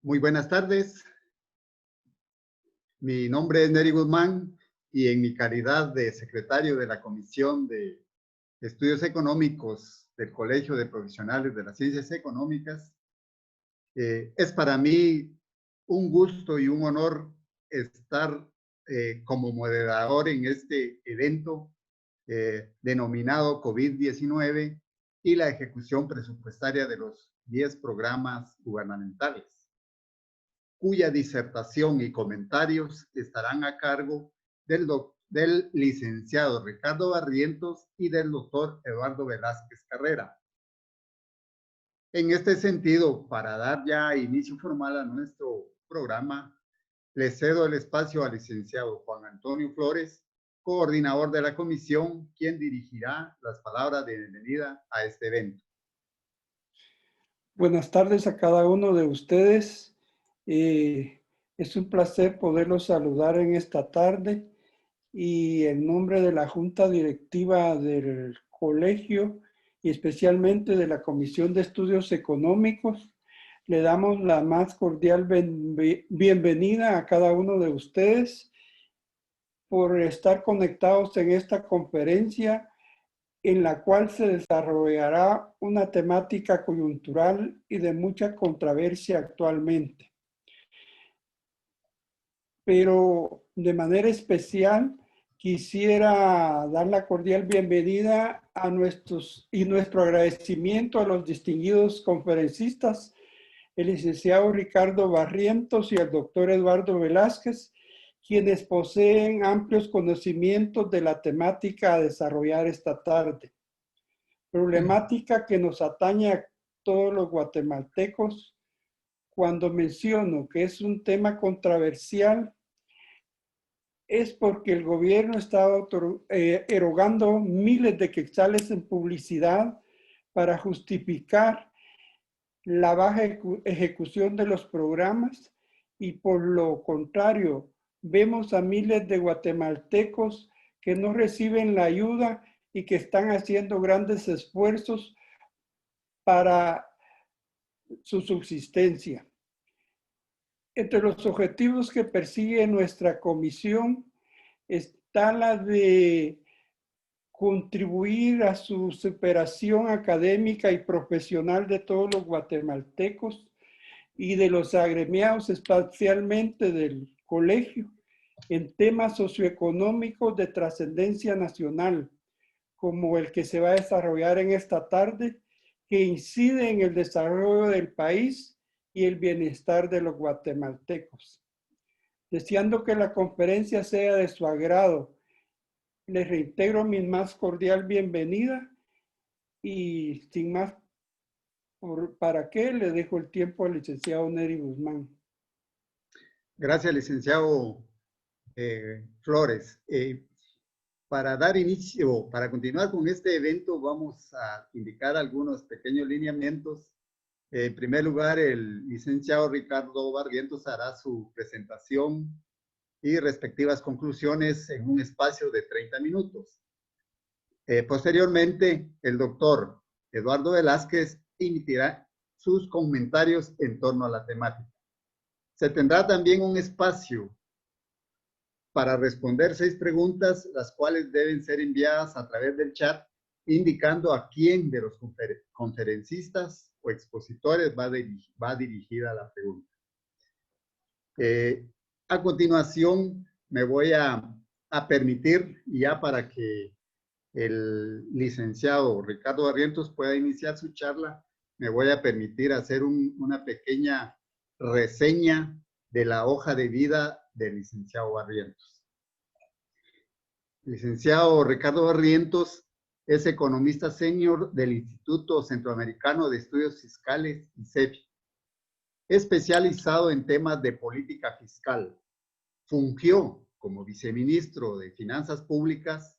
Muy buenas tardes. Mi nombre es Neri Guzmán y en mi calidad de secretario de la Comisión de Estudios Económicos del Colegio de Profesionales de las Ciencias Económicas, es para mí un gusto y un honor estar como moderador en este evento denominado COVID-19 y la ejecución presupuestaria de los 10 programas gubernamentales, cuya disertación y comentarios estarán a cargo del licenciado Ricardo Barrientos y del doctor Eduardo Velázquez Carrera. En este sentido, para dar ya inicio formal a nuestro programa, le cedo el espacio al licenciado Juan Antonio Flores, coordinador de la comisión, quien dirigirá las palabras de bienvenida a este evento. Buenas tardes a cada uno de ustedes. Es un placer poderlos saludar en esta tarde y en nombre de la Junta Directiva del Colegio y especialmente de la Comisión de Estudios Económicos, le damos la más cordial bienvenida a cada uno de ustedes por estar conectados en esta conferencia en la cual se desarrollará una temática coyuntural y de mucha controversia actualmente. Pero de manera especial quisiera dar la cordial bienvenida a nuestro agradecimiento a los distinguidos conferencistas, el licenciado Ricardo Barrientos y el doctor Eduardo Velázquez, quienes poseen amplios conocimientos de la temática a desarrollar esta tarde. Problemática que nos atañe a todos los guatemaltecos. Cuando menciono que es un tema controversial, es porque el gobierno está erogando miles de quetzales en publicidad para justificar la baja ejecución de los programas y por lo contrario, vemos a miles de guatemaltecos que no reciben la ayuda y que están haciendo grandes esfuerzos para su subsistencia. Entre los objetivos que persigue nuestra comisión está la de contribuir a su superación académica y profesional de todos los guatemaltecos y de los agremiados, especialmente del colegio, en temas socioeconómicos de trascendencia nacional, como el que se va a desarrollar en esta tarde, que incide en el desarrollo del país y el bienestar de los guatemaltecos. Deseando que la conferencia sea de su agrado, les reitero mi más cordial bienvenida y sin más, ¿para qué? Le dejo el tiempo al licenciado Neri Guzmán. Gracias, licenciado Flores. Para dar inicio, para continuar con este evento, vamos a indicar algunos pequeños lineamientos. En primer lugar, el licenciado Ricardo Barrientos hará su presentación y respectivas conclusiones en un espacio de 30 minutos. Posteriormente, el doctor Eduardo Velázquez emitirá sus comentarios en torno a la temática. Se tendrá también un espacio para responder 6 preguntas, las cuales deben ser enviadas a través del chat, indicando a quién de los conferencistas o expositores va dirigida la pregunta. A continuación, me voy a permitir, ya para que el licenciado Ricardo Barrientos pueda iniciar su charla, me voy a permitir hacer una pequeña reseña de la hoja de vida del licenciado Barrientos. Licenciado Ricardo Barrientos es economista senior del Instituto Centroamericano de Estudios Fiscales, ICEFI, especializado en temas de política fiscal. Fungió como viceministro de Finanzas Públicas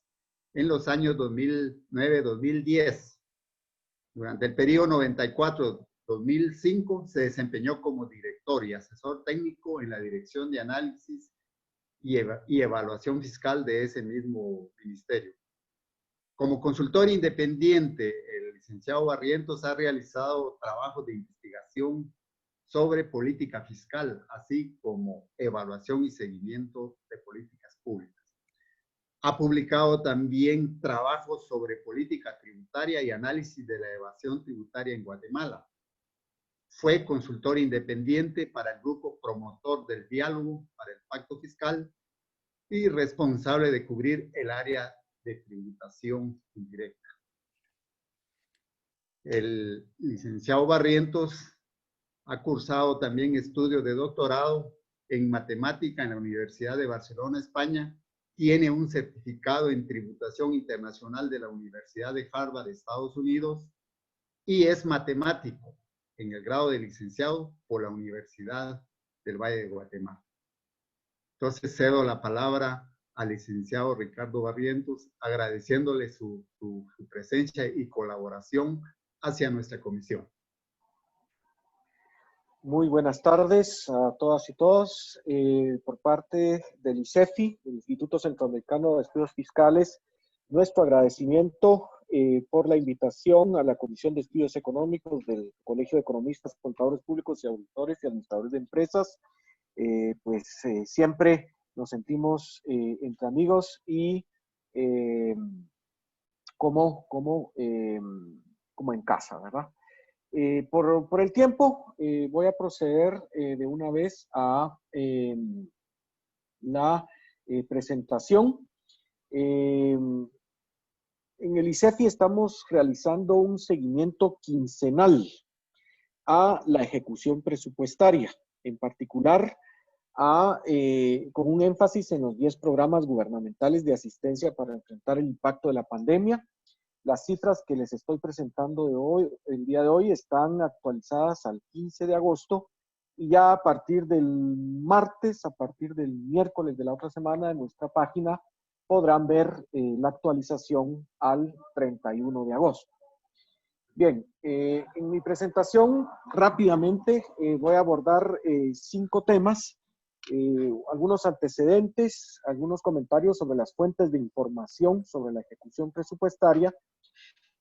en los años 2009-2010. Durante el periodo 94-2005 se desempeñó como director y asesor técnico en la Dirección de Análisis y Evaluación Fiscal de ese mismo ministerio. Como consultor independiente, el licenciado Barrientos ha realizado trabajos de investigación sobre política fiscal, así como evaluación y seguimiento de políticas públicas. Ha publicado también trabajos sobre política tributaria y análisis de la evasión tributaria en Guatemala. Fue consultor independiente para el grupo promotor del diálogo para el pacto fiscal y responsable de cubrir el área de tributación indirecta. El licenciado Barrientos ha cursado también estudios de doctorado en matemática en la Universidad de Barcelona, España. Tiene un certificado en tributación internacional de la Universidad de Harvard, Estados Unidos, y es matemático en el grado de licenciado por la Universidad del Valle de Guatemala. Entonces cedo la palabra al licenciado Ricardo Barrientos, agradeciéndole su presencia y colaboración hacia nuestra comisión. Muy buenas tardes a todas y todos. Por parte del ICEFI, el Instituto Centroamericano de Estudios Fiscales, nuestro agradecimiento por la invitación a la Comisión de Estudios Económicos del Colegio de Economistas, Contadores Públicos y Auditores y Administradores de Empresas. Siempre nos sentimos entre amigos y como en casa, ¿verdad? Por el tiempo, voy a proceder de una vez a la presentación. En el ICEFI estamos realizando un seguimiento quincenal a la ejecución presupuestaria, en particular con un énfasis en los 10 programas gubernamentales de asistencia para enfrentar el impacto de la pandemia. Las cifras que les estoy presentando el día de hoy están actualizadas al 15 de agosto y ya a partir del martes, a partir del miércoles de la otra semana, en nuestra página podrán ver la actualización al 31 de agosto. Bien, en mi presentación rápidamente voy a abordar 5 temas, algunos antecedentes, algunos comentarios sobre las fuentes de información sobre la ejecución presupuestaria,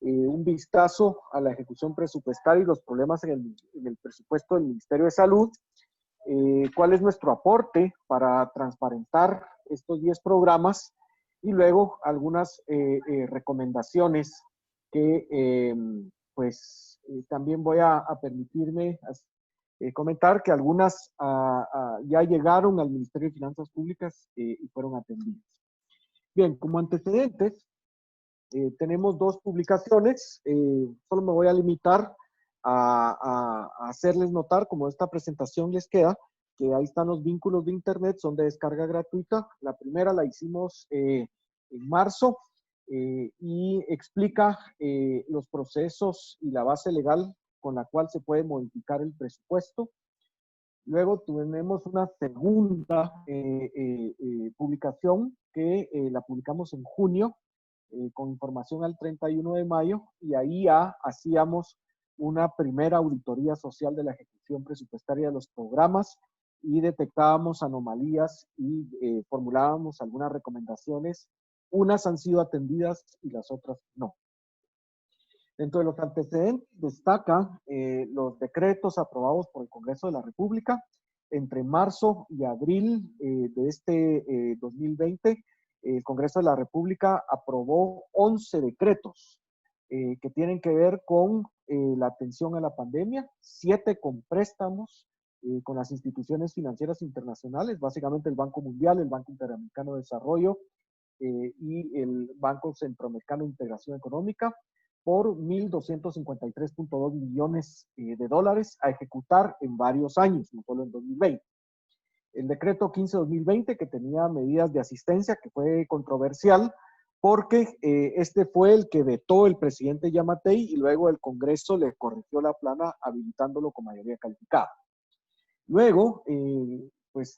un vistazo a la ejecución presupuestaria y los problemas en el presupuesto del Ministerio de Salud, cuál es nuestro aporte para transparentar estos 10 programas y luego algunas recomendaciones que también voy a permitirme comentar que algunas ya llegaron al Ministerio de Finanzas Públicas y fueron atendidas. Bien, como antecedentes, tenemos 2 publicaciones. Solo me voy a limitar a hacerles notar, como esta presentación les queda, que ahí están los vínculos de internet, son de descarga gratuita. La primera la hicimos en marzo y explica los procesos y la base legal con la cual se puede modificar el presupuesto. Luego tenemos una segunda publicación que la publicamos en junio, con información al 31 de mayo, y ahí ya hacíamos una primera auditoría social de la ejecución presupuestaria de los programas y detectábamos anomalías y formulábamos algunas recomendaciones. Unas han sido atendidas y las otras no. Dentro de los antecedentes destaca los decretos aprobados por el Congreso de la República entre marzo y abril de este 2020. El Congreso de la República aprobó 11 decretos que tienen que ver con la atención a la pandemia, 7 con préstamos con las instituciones financieras internacionales, básicamente el Banco Mundial, el Banco Interamericano de Desarrollo y el Banco Centroamericano de Integración Económica, por 1.253.2 millones de dólares a ejecutar en varios años, no solo en 2020. El decreto 15-2020, que tenía medidas de asistencia, que fue controversial, porque este fue el que vetó el presidente Yamatei y luego el Congreso le corrigió la plana habilitándolo con mayoría calificada. Luego,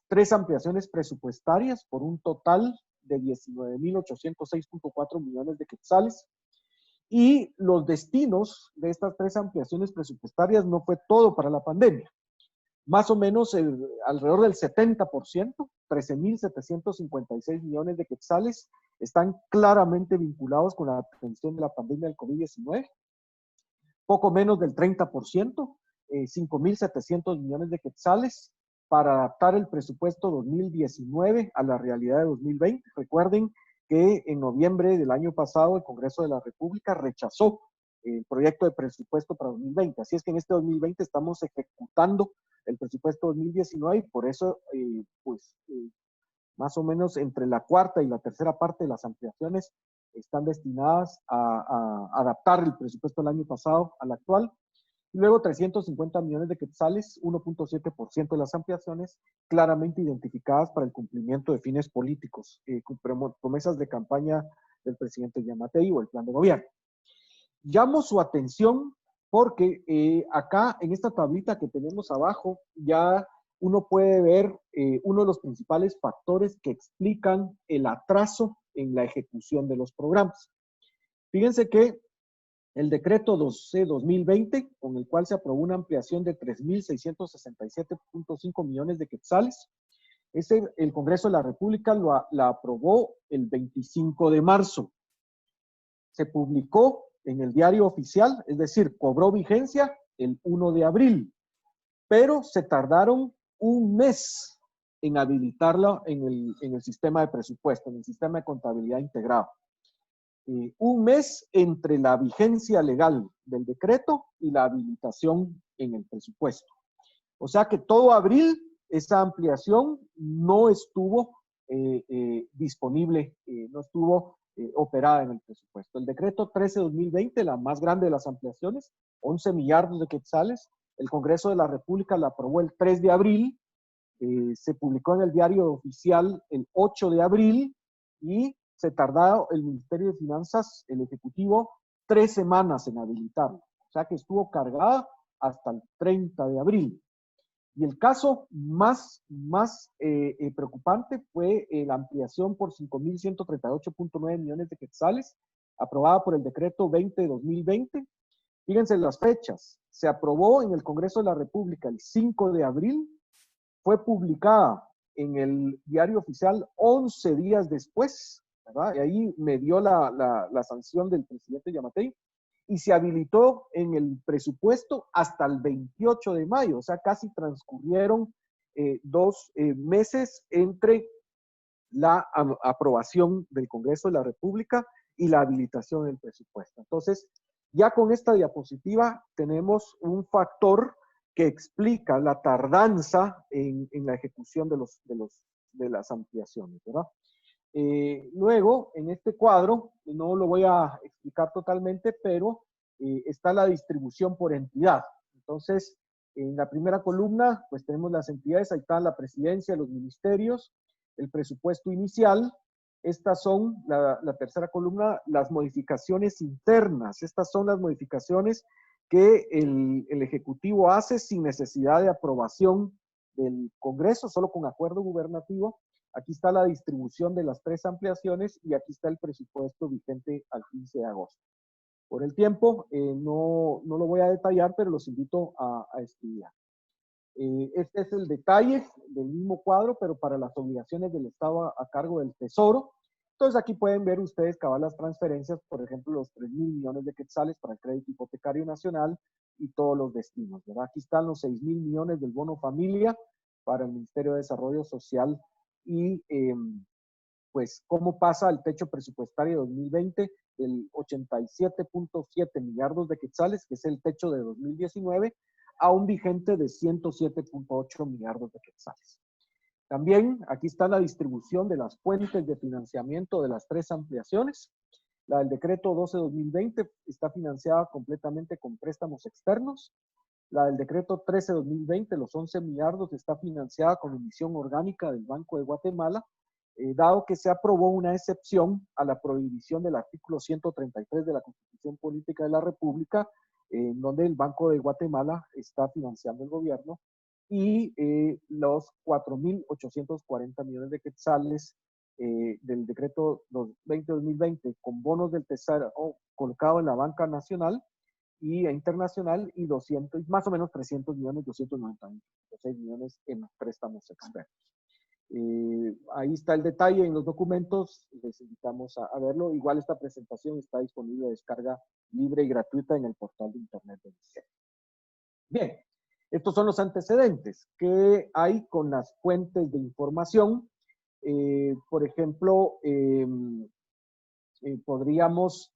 3 ampliaciones presupuestarias por un total de 19.806.4 millones de quetzales. Y los destinos de estas 3 ampliaciones presupuestarias no fue todo para la pandemia. Más o menos alrededor del 70%, 13.756 millones de quetzales, están claramente vinculados con la atención de la pandemia del COVID-19. Poco menos del 30%, 5.700 millones de quetzales para adaptar el presupuesto 2019 a la realidad de 2020. Recuerden que en noviembre del año pasado el Congreso de la República rechazó el proyecto de presupuesto para 2020. Así es que en este 2020 estamos ejecutando el presupuesto 2019 y por eso, más o menos entre la cuarta y la tercera parte de las ampliaciones están destinadas a adaptar el presupuesto del año pasado al actual. Y luego 350 millones de quetzales, 1.7% de las ampliaciones, claramente identificadas para el cumplimiento de fines políticos, promesas de campaña del presidente Yamatei o el plan de gobierno. Llamo su atención porque acá en esta tablita que tenemos abajo ya uno puede ver uno de los principales factores que explican el atraso en la ejecución de los programas. Fíjense que el decreto 12-2020, con el cual se aprobó una ampliación de 3.667.5 millones de quetzales, el Congreso de la República la aprobó el 25 de marzo. Se publicó en el diario oficial, es decir, cobró vigencia el 1 de abril, pero se tardaron un mes en habilitarla en el sistema de presupuesto, en el sistema de contabilidad integrado. Un mes entre la vigencia legal del decreto y la habilitación en el presupuesto. O sea que todo abril esa ampliación no estuvo disponible, no estuvo operada en el presupuesto. El decreto 13-2020, la más grande de las ampliaciones, 11 millardos de quetzales, el Congreso de la República la aprobó el 3 de abril, se publicó en el diario oficial el 8 de abril y se tardó el Ministerio de Finanzas, el Ejecutivo, 3 semanas en habilitarlo. O sea que estuvo cargada hasta el 30 de abril. Y el caso más preocupante fue la ampliación por 5.138.9 millones de quetzales, aprobada por el decreto 20-2020. Fíjense las fechas. Se aprobó en el Congreso de la República el 5 de abril, fue publicada en el diario oficial 11 días después, ¿verdad? Y ahí me dio la sanción del presidente Yamatei, y se habilitó en el presupuesto hasta el 28 de mayo, o sea, casi transcurrieron 2 meses entre la aprobación del Congreso de la República y la habilitación del presupuesto. Entonces, ya con esta diapositiva tenemos un factor que explica la tardanza en la ejecución de las ampliaciones, ¿verdad? Luego, en este cuadro, no lo voy a explicar totalmente, pero está la distribución por entidad. Entonces, en la primera columna, pues tenemos las entidades, ahí está la presidencia, los ministerios, el presupuesto inicial. Estas son, la tercera columna, las modificaciones internas. Estas son las modificaciones que el Ejecutivo hace sin necesidad de aprobación del Congreso, solo con acuerdo gubernativo. Aquí está la distribución de las 3 ampliaciones y aquí está el presupuesto vigente al 15 de agosto. Por el tiempo, no lo voy a detallar, pero los invito a estudiar. Este es el detalle del mismo cuadro, pero para las obligaciones del Estado a cargo del Tesoro. Entonces aquí pueden ver ustedes cabal las transferencias, por ejemplo, los 3.000 millones de quetzales para el crédito hipotecario nacional y todos los destinos, ¿verdad? Aquí están los 6.000 millones del bono familia para el Ministerio de Desarrollo Social y pues cómo pasa el techo presupuestario 2020 del 87.7 millardos de quetzales, que es el techo de 2019, a un vigente de 107.8 millardos de quetzales. También aquí está la distribución de las fuentes de financiamiento de las 3 ampliaciones. La del decreto 12-2020 está financiada completamente con préstamos externos. La del decreto 13-2020, los 11 millardos, está financiada con emisión orgánica del Banco de Guatemala, dado que se aprobó una excepción a la prohibición del artículo 133 de la Constitución Política de la República, en donde el Banco de Guatemala está financiando el gobierno, y los 4.840 millones de quetzales del decreto 20-2020 con bonos del Tesoro colocado en la banca nacional y internacional, y 200, más o menos 300 millones, 296 millones en préstamos externos. Ahí está el detalle en los documentos, les invitamos a verlo. Igual esta presentación está disponible de descarga libre y gratuita en el portal de internet del ICE. Bien, Estos son los antecedentes que hay con las fuentes de información. Por ejemplo, podríamos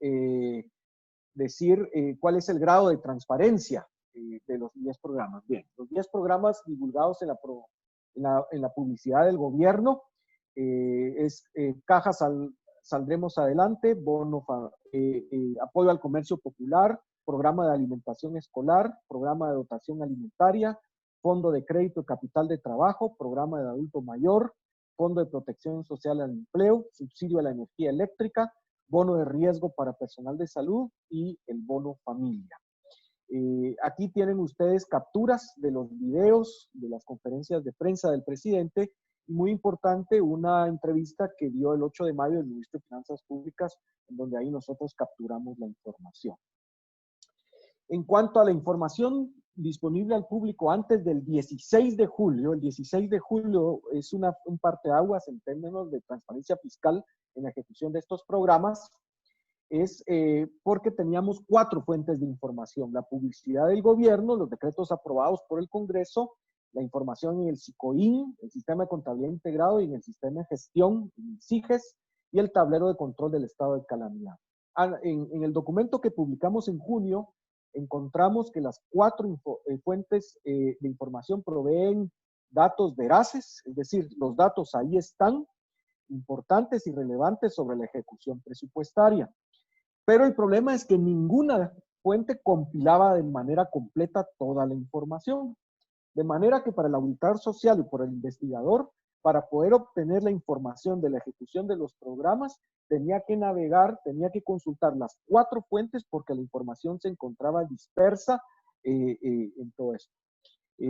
decir cuál es el grado de transparencia de los 10 programas. Bien, los 10 programas divulgados en la publicidad del gobierno es Caja Saldremos Adelante, apoyo al comercio popular, programa de alimentación escolar, programa de dotación alimentaria, fondo de crédito y capital de trabajo, programa de adulto mayor, fondo de protección social al empleo, subsidio a la energía eléctrica, bono de riesgo para personal de salud y el bono familia. Aquí tienen ustedes capturas de los videos de las conferencias de prensa del presidente y muy importante una entrevista que dio el 8 de mayo el ministro de Finanzas Públicas, en donde ahí nosotros capturamos la información. En cuanto a la información disponible al público antes del 16 de julio, el 16 de julio es un parteaguas en términos de transparencia fiscal en la ejecución de estos programas, es porque teníamos 4 fuentes de información: la publicidad del gobierno, los decretos aprobados por el Congreso, la información en el SICOIN, el Sistema de Contabilidad Integrado, y en el Sistema de Gestión, el SIGES, y el tablero de control del estado de calamidad. En el documento que publicamos en junio, encontramos que las 4 fuentes de información proveen datos veraces, es decir, los datos ahí están, importantes y relevantes sobre la ejecución presupuestaria. Pero el problema es que ninguna fuente compilaba de manera completa toda la información. De manera que para el auditor social y por el investigador, para poder obtener la información de la ejecución de los programas, tenía que navegar, tenía que consultar las 4 fuentes porque la información se encontraba dispersa en todo esto.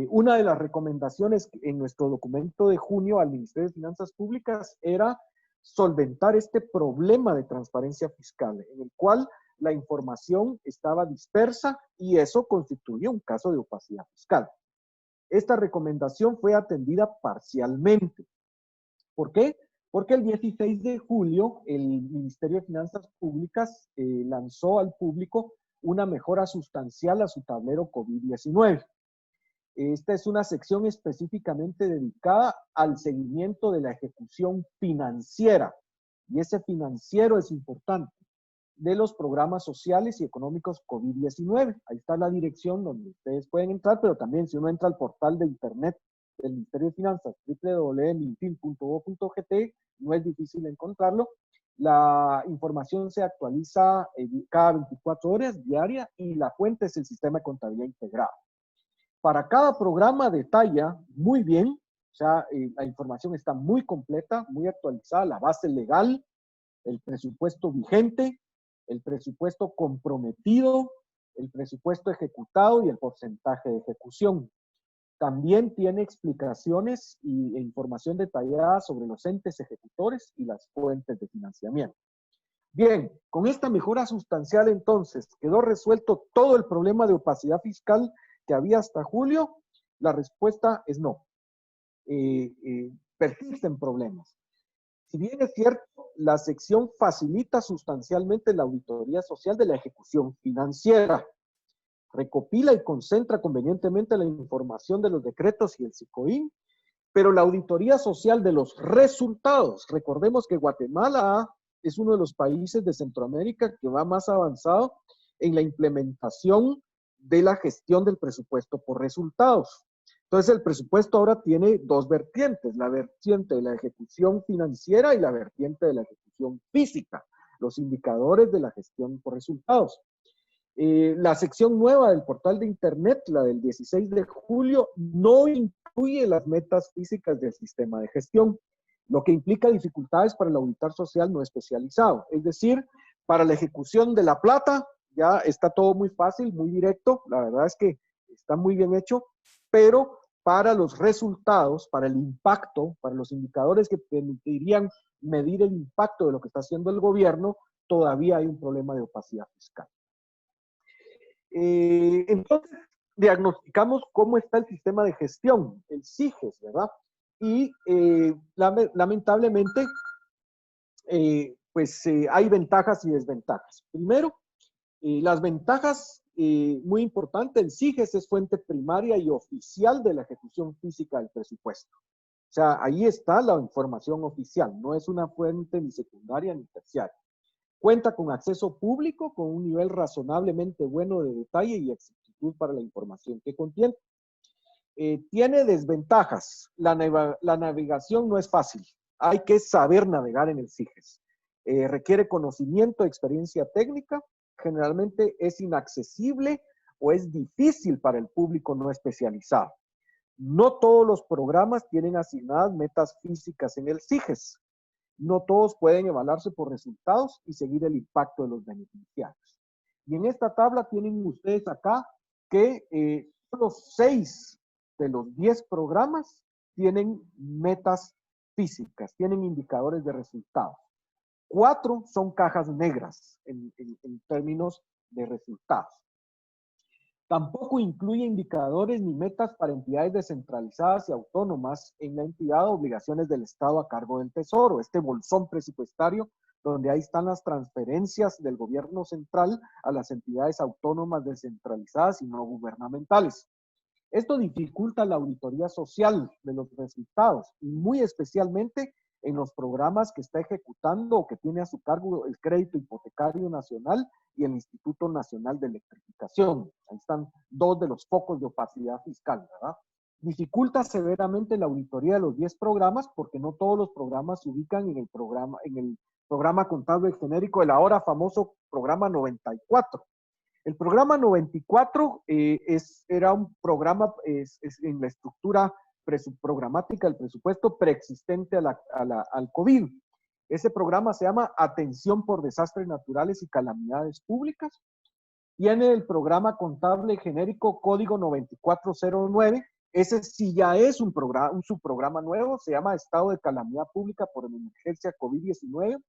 Una de las recomendaciones en nuestro documento de junio al Ministerio de Finanzas Públicas era solventar este problema de transparencia fiscal, en el cual la información estaba dispersa y eso constituye un caso de opacidad fiscal. Esta recomendación fue atendida parcialmente. ¿Por qué? Porque el 16 de julio el Ministerio de Finanzas Públicas lanzó al público una mejora sustancial a su tablero COVID-19. Esta es una sección específicamente dedicada al seguimiento de la ejecución financiera, y ese financiero es importante, de los programas sociales y económicos COVID-19. Ahí está la dirección donde ustedes pueden entrar, pero también si uno entra al portal de internet del Ministerio de Finanzas, www.minfin.go.gt, no es difícil encontrarlo. La información se actualiza cada 24 horas diaria y la fuente es el Sistema de Contabilidad Integrado. Para cada programa detalla muy bien, o sea, la información está muy completa, muy actualizada, la base legal, el presupuesto vigente, el presupuesto comprometido, el presupuesto ejecutado y el porcentaje de ejecución. También tiene explicaciones e información detallada sobre los entes ejecutores y las fuentes de financiamiento. Bien, con esta mejora sustancial entonces quedó resuelto todo el problema de opacidad fiscal que había hasta julio. La respuesta es no. Persisten problemas. Si bien es cierto, la sección facilita sustancialmente la auditoría social de la ejecución financiera, recopila y concentra convenientemente la información de los decretos y el SICOIN, pero la auditoría social de los resultados, recordemos que Guatemala es uno de los países de Centroamérica que va más avanzado en la implementación de la gestión del presupuesto por resultados. Entonces el presupuesto ahora tiene 2 vertientes, la vertiente de la ejecución financiera y la vertiente de la ejecución física, los indicadores de la gestión por resultados. La sección nueva del portal de internet, la del 16 de julio, no incluye las metas físicas del sistema de gestión, lo que implica dificultades para el auditor social no especializado. Es decir, para la ejecución de la plata ya está todo muy fácil, muy directo, la verdad es que está muy bien hecho, pero para los resultados, para el impacto, para los indicadores que permitirían medir el impacto de lo que está haciendo el gobierno, todavía hay un problema de opacidad fiscal. Entonces, diagnosticamos cómo está el sistema de gestión, el SIGES, ¿verdad? Y lamentablemente, hay ventajas y desventajas. Primero, las ventajas muy importante, el SIGES es fuente primaria y oficial de la ejecución física del presupuesto. O sea, ahí está la información oficial, no es una fuente ni secundaria ni terciaria. Cuenta con acceso público, con un nivel razonablemente bueno de detalle y exactitud para la información que contiene. Tiene desventajas. La navegación no es fácil. Hay que saber navegar en el SIGES. Requiere conocimiento, experiencia técnica. Generalmente es inaccesible o es difícil para el público no especializado. No todos los programas tienen asignadas metas físicas en el SIGES. No todos pueden evaluarse por resultados y seguir el impacto de los beneficiarios. Y en esta tabla tienen ustedes acá que solo 6 de los 10 programas tienen metas físicas, tienen indicadores de resultados. 4 son cajas negras en términos de resultados. Tampoco incluye indicadores ni metas para entidades descentralizadas y autónomas en la entidad de obligaciones del Estado a cargo del Tesoro, este bolsón presupuestario donde ahí están las transferencias del gobierno central a las entidades autónomas descentralizadas y no gubernamentales. Esto dificulta la auditoría social de los resultados y muy especialmente en los programas que está ejecutando o que tiene a su cargo el Crédito Hipotecario Nacional y el Instituto Nacional de Electrificación. Ahí están 2 de los focos de opacidad fiscal, ¿verdad? Dificulta severamente la auditoría de los 10 programas porque no todos los programas se ubican en el programa contable genérico, el ahora famoso programa 94. El programa 94 era un programa en la estructura programática del presupuesto preexistente al COVID. Ese programa se llama Atención por Desastres Naturales y Calamidades Públicas. Tiene el programa contable genérico Código 9409. Ese sí ya es un subprograma nuevo, se llama Estado de Calamidad Pública por Emergencia COVID-19.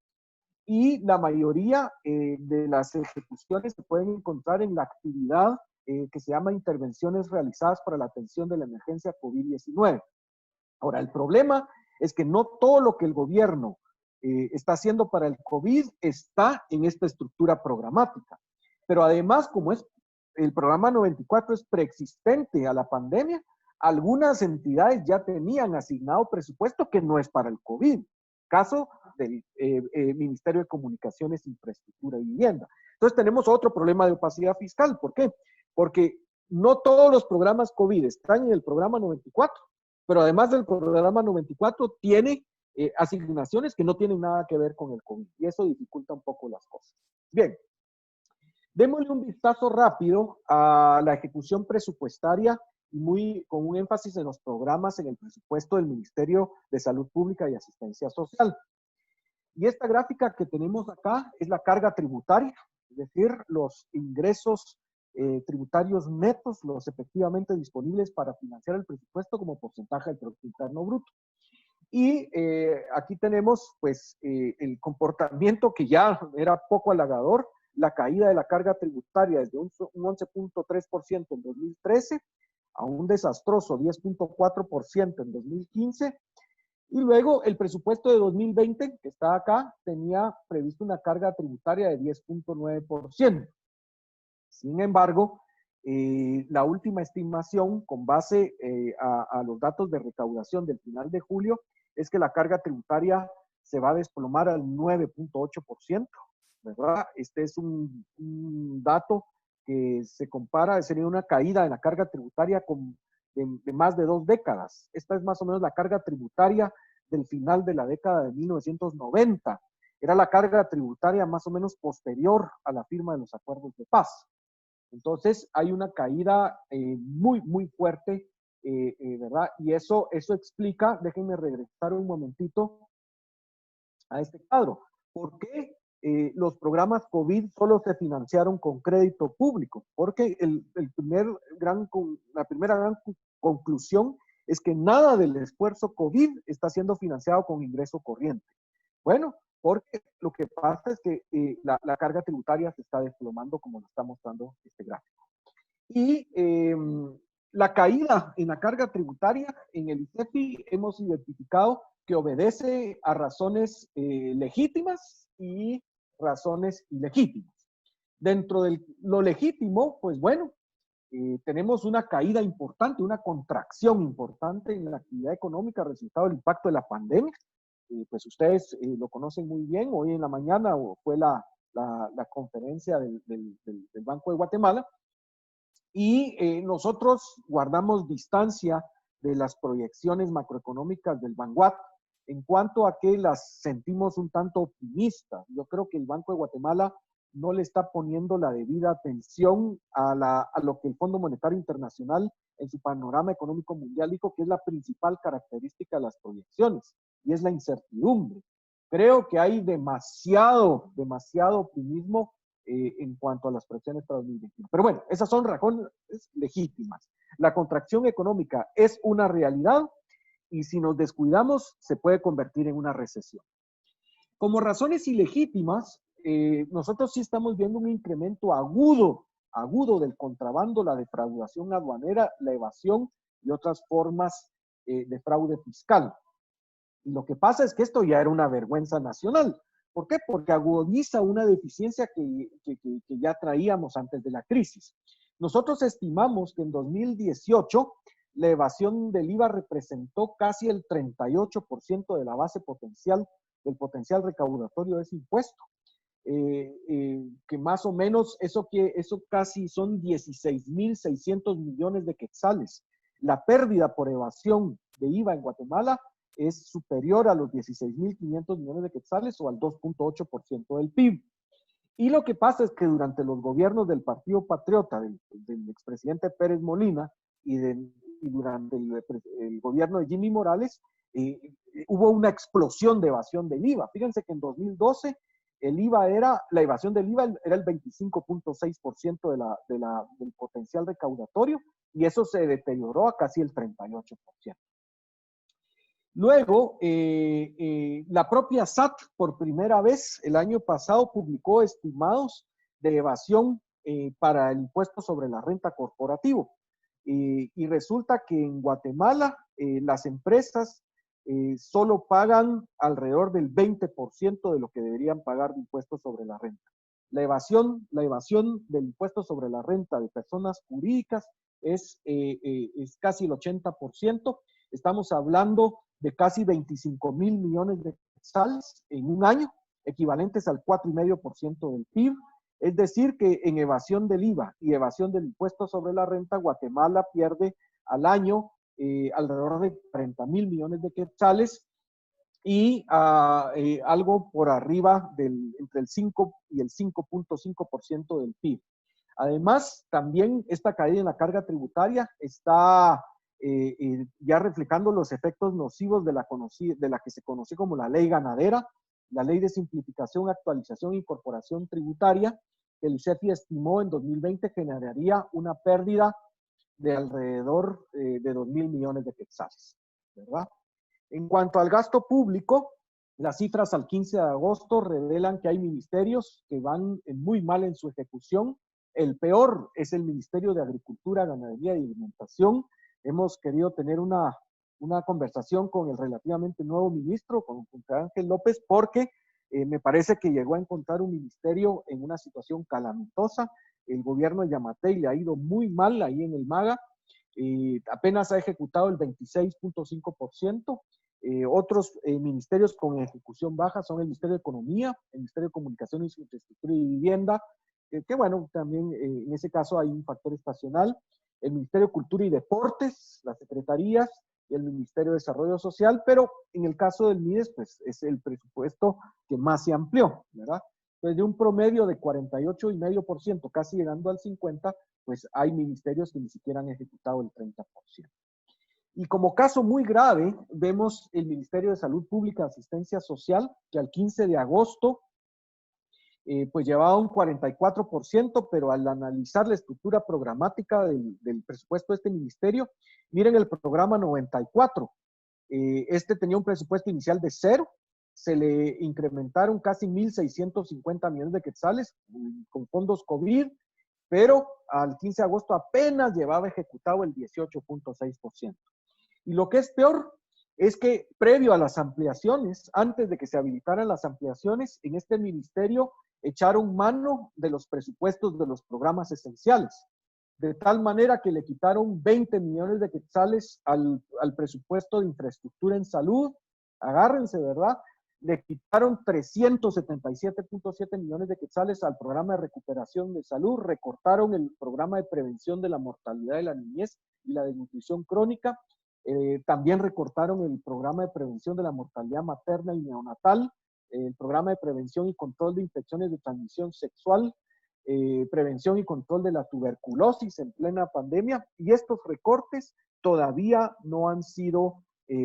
Y la mayoría de las ejecuciones se pueden encontrar en la actividad que se llama intervenciones realizadas para la atención de la emergencia COVID-19. Ahora, el problema es que no todo lo que el gobierno está haciendo para el COVID está en esta estructura programática. Pero además, como el programa 94 es preexistente a la pandemia, algunas entidades ya tenían asignado presupuesto que no es para el COVID. Caso del Ministerio de Comunicaciones, Infraestructura y Vivienda. Entonces tenemos otro problema de opacidad fiscal. ¿Por qué? Porque no todos los programas COVID están en el programa 94, pero además del programa 94 tiene asignaciones que no tienen nada que ver con el COVID y eso dificulta un poco las cosas. Bien, démosle un vistazo rápido a la ejecución presupuestaria con un énfasis en los programas en el presupuesto del Ministerio de Salud Pública y Asistencia Social. Y esta gráfica que tenemos acá es la carga tributaria, es decir, los ingresos tributarios netos, los efectivamente disponibles para financiar el presupuesto como porcentaje del Producto Interno Bruto. Y aquí tenemos pues el comportamiento que ya era poco halagador, la caída de la carga tributaria desde un 11.3% en 2013 a un desastroso 10.4% en 2015. Y luego el presupuesto de 2020, que está acá, tenía previsto una carga tributaria de 10.9%. Sin embargo, la última estimación con base a los datos de recaudación del final de julio es que la carga tributaria se va a desplomar al 9.8%, ¿verdad? Este es un dato que se compara, sería una caída en la carga tributaria de más de 2 décadas. Esta es más o menos la carga tributaria del final de la década de 1990. Era la carga tributaria más o menos posterior a la firma de los acuerdos de paz. Entonces, hay una caída muy, muy fuerte, ¿verdad? Y eso explica, déjenme regresar un momentito a este cuadro. ¿Por qué los programas COVID solo se financiaron con crédito público? Porque la primera gran conclusión es que nada del esfuerzo COVID está siendo financiado con ingreso corriente. Bueno, porque lo que pasa es que la carga tributaria se está desplomando, como lo está mostrando este gráfico. Y la caída en la carga tributaria en el ICEFI hemos identificado que obedece a razones legítimas y razones ilegítimas. Dentro de lo legítimo, pues bueno, tenemos una caída importante, una contracción importante en la actividad económica resultado del impacto de la pandemia. Pues ustedes lo conocen muy bien. Hoy en la mañana fue la conferencia del Banco de Guatemala y nosotros guardamos distancia de las proyecciones macroeconómicas del Banguat en cuanto a que las sentimos un tanto optimistas. Yo creo que el Banco de Guatemala no le está poniendo la debida atención a lo que el Fondo Monetario Internacional en su panorama económico mundial dijo que es la principal característica de las proyecciones, y es la incertidumbre. Creo que hay demasiado optimismo en cuanto a las proyecciones para 2021. Pero bueno, esas son razones legítimas. La contracción económica es una realidad y si nos descuidamos se puede convertir en una recesión. Como razones ilegítimas, nosotros sí estamos viendo un incremento agudo del contrabando, la defraudación aduanera, la evasión y otras formas de fraude fiscal. Y lo que pasa es que esto ya era una vergüenza nacional. ¿Por qué? Porque agudiza una deficiencia que ya traíamos antes de la crisis. Nosotros estimamos que en 2018 la evasión del IVA representó casi el 38% de la base potencial, del potencial recaudatorio de ese impuesto. Que más o menos eso casi son 16.600 millones de quetzales. La pérdida por evasión de IVA en Guatemala es superior a los 16.500 millones de quetzales o al 2.8% del PIB. Y lo que pasa es que durante los gobiernos del Partido Patriota, del expresidente Pérez Molina y durante el gobierno de Jimmy Morales, hubo una explosión de evasión del IVA. Fíjense que en 2012 la evasión del IVA era el 25.6% del potencial recaudatorio y eso se deterioró a casi el 38%. Luego, la propia SAT por primera vez el año pasado publicó estimados de evasión para el impuesto sobre la renta corporativo. Y resulta que en Guatemala las empresas solo pagan alrededor del 20% de lo que deberían pagar de impuestos sobre la renta. La evasión del impuesto sobre la renta de personas jurídicas es casi el 80%. Estamos hablando de casi 25.000 millones de quetzales en un año, equivalentes al 4,5% del PIB. Es decir, que en evasión del IVA y evasión del impuesto sobre la renta, Guatemala pierde al año alrededor de 40.000 millones de quetzales y algo por arriba entre el 5 y el 5.5% del PIB. Además, también esta caída en la carga tributaria está ya reflejando los efectos nocivos de la que se conoció como la ley ganadera, la ley de simplificación, actualización e incorporación tributaria, que el ICEFI estimó en 2020 generaría una pérdida de alrededor de 2.000 millones de quetzales, ¿verdad? En cuanto al gasto público, las cifras al 15 de agosto revelan que hay ministerios que van muy mal en su ejecución. El peor es el Ministerio de Agricultura, Ganadería y Alimentación. Hemos querido tener una conversación con el relativamente nuevo ministro, con Ángel López, porque me parece que llegó a encontrar un ministerio en una situación calamitosa. El gobierno de Yamatei le ha ido muy mal ahí en el MAGA. Apenas ha ejecutado el 26.5%. Otros ministerios con ejecución baja son el Ministerio de Economía, el Ministerio de Comunicaciones, Infraestructura y Vivienda, que bueno, también en ese caso hay un factor estacional, el Ministerio de Cultura y Deportes, las secretarías y el Ministerio de Desarrollo Social, pero en el caso del MIDES, pues es el presupuesto que más se amplió, ¿verdad? Entonces, de un promedio de 48,5%, casi llegando al 50%, pues hay ministerios que ni siquiera han ejecutado el 30%. Y como caso muy grave, vemos el Ministerio de Salud Pública y Asistencia Social, que al 15 de agosto pues llevaba un 44%, pero al analizar la estructura programática del presupuesto de este ministerio, miren el programa 94. Este tenía un presupuesto inicial de 0, se le incrementaron casi 1.650 millones de quetzales con fondos COVID, pero al 15 de agosto apenas llevaba ejecutado el 18.6%. Y lo que es peor es que previo a las ampliaciones, antes de que se habilitaran las ampliaciones, en este ministerio echaron mano de los presupuestos de los programas esenciales, de tal manera que le quitaron 20 millones de quetzales al presupuesto de infraestructura en salud, agárrense, ¿verdad? Le quitaron 377.7 millones de quetzales al programa de recuperación de salud, recortaron el programa de prevención de la mortalidad de la niñez y la desnutrición crónica, también recortaron el programa de prevención de la mortalidad materna y neonatal, el programa de prevención y control de infecciones de transmisión sexual, prevención y control de la tuberculosis en plena pandemia, y estos recortes todavía no han sido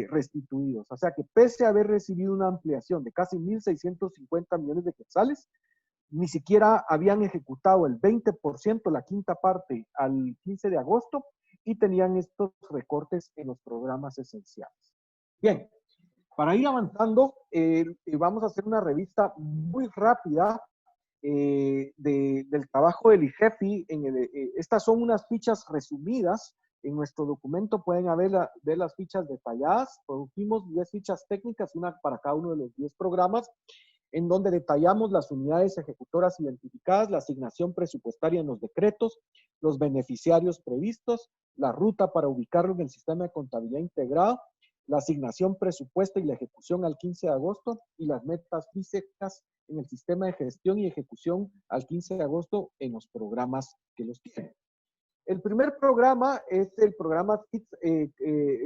restituidos. O sea que pese a haber recibido una ampliación de casi 1.650 millones de quetzales, ni siquiera habían ejecutado el 20%, la quinta parte, al 15 de agosto, y tenían estos recortes en los programas esenciales. Bien, para ir avanzando, vamos a hacer una revista muy rápida del trabajo del IGEFI. Estas son unas fichas resumidas. En nuestro documento pueden ver las fichas detalladas. Producimos 10 fichas técnicas, una para cada uno de los 10 programas, en donde detallamos las unidades ejecutoras identificadas, la asignación presupuestaria en los decretos, los beneficiarios previstos, la ruta para ubicarlo en el sistema de contabilidad integrado, la asignación presupuesta y la ejecución al 15 de agosto y las metas físicas en el sistema de gestión y ejecución al 15 de agosto en los programas que los tienen. El primer programa es el programa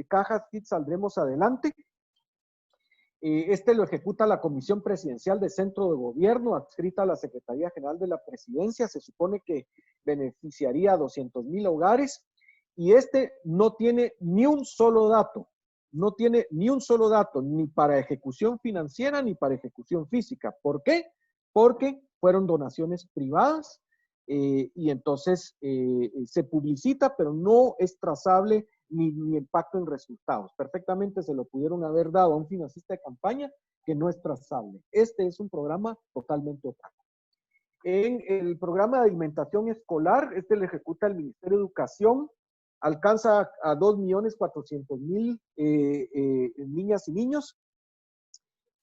Cajas Kids Saldremos Adelante. Este lo ejecuta la Comisión Presidencial de Centro de Gobierno, adscrita a la Secretaría General de la Presidencia. Se supone que beneficiaría a 200,000 hogares y este no tiene ni un solo dato. No tiene ni un solo dato, ni para ejecución financiera ni para ejecución física. ¿Por qué? Porque fueron donaciones privadas y entonces se publicita, pero no es trazable ni impacto en resultados. Perfectamente se lo pudieron haber dado a un financista de campaña que no es trazable. Este es un programa totalmente opaco. En el programa de alimentación escolar, este lo ejecuta el Ministerio de Educación, alcanza a 2.400.000 niñas y niños.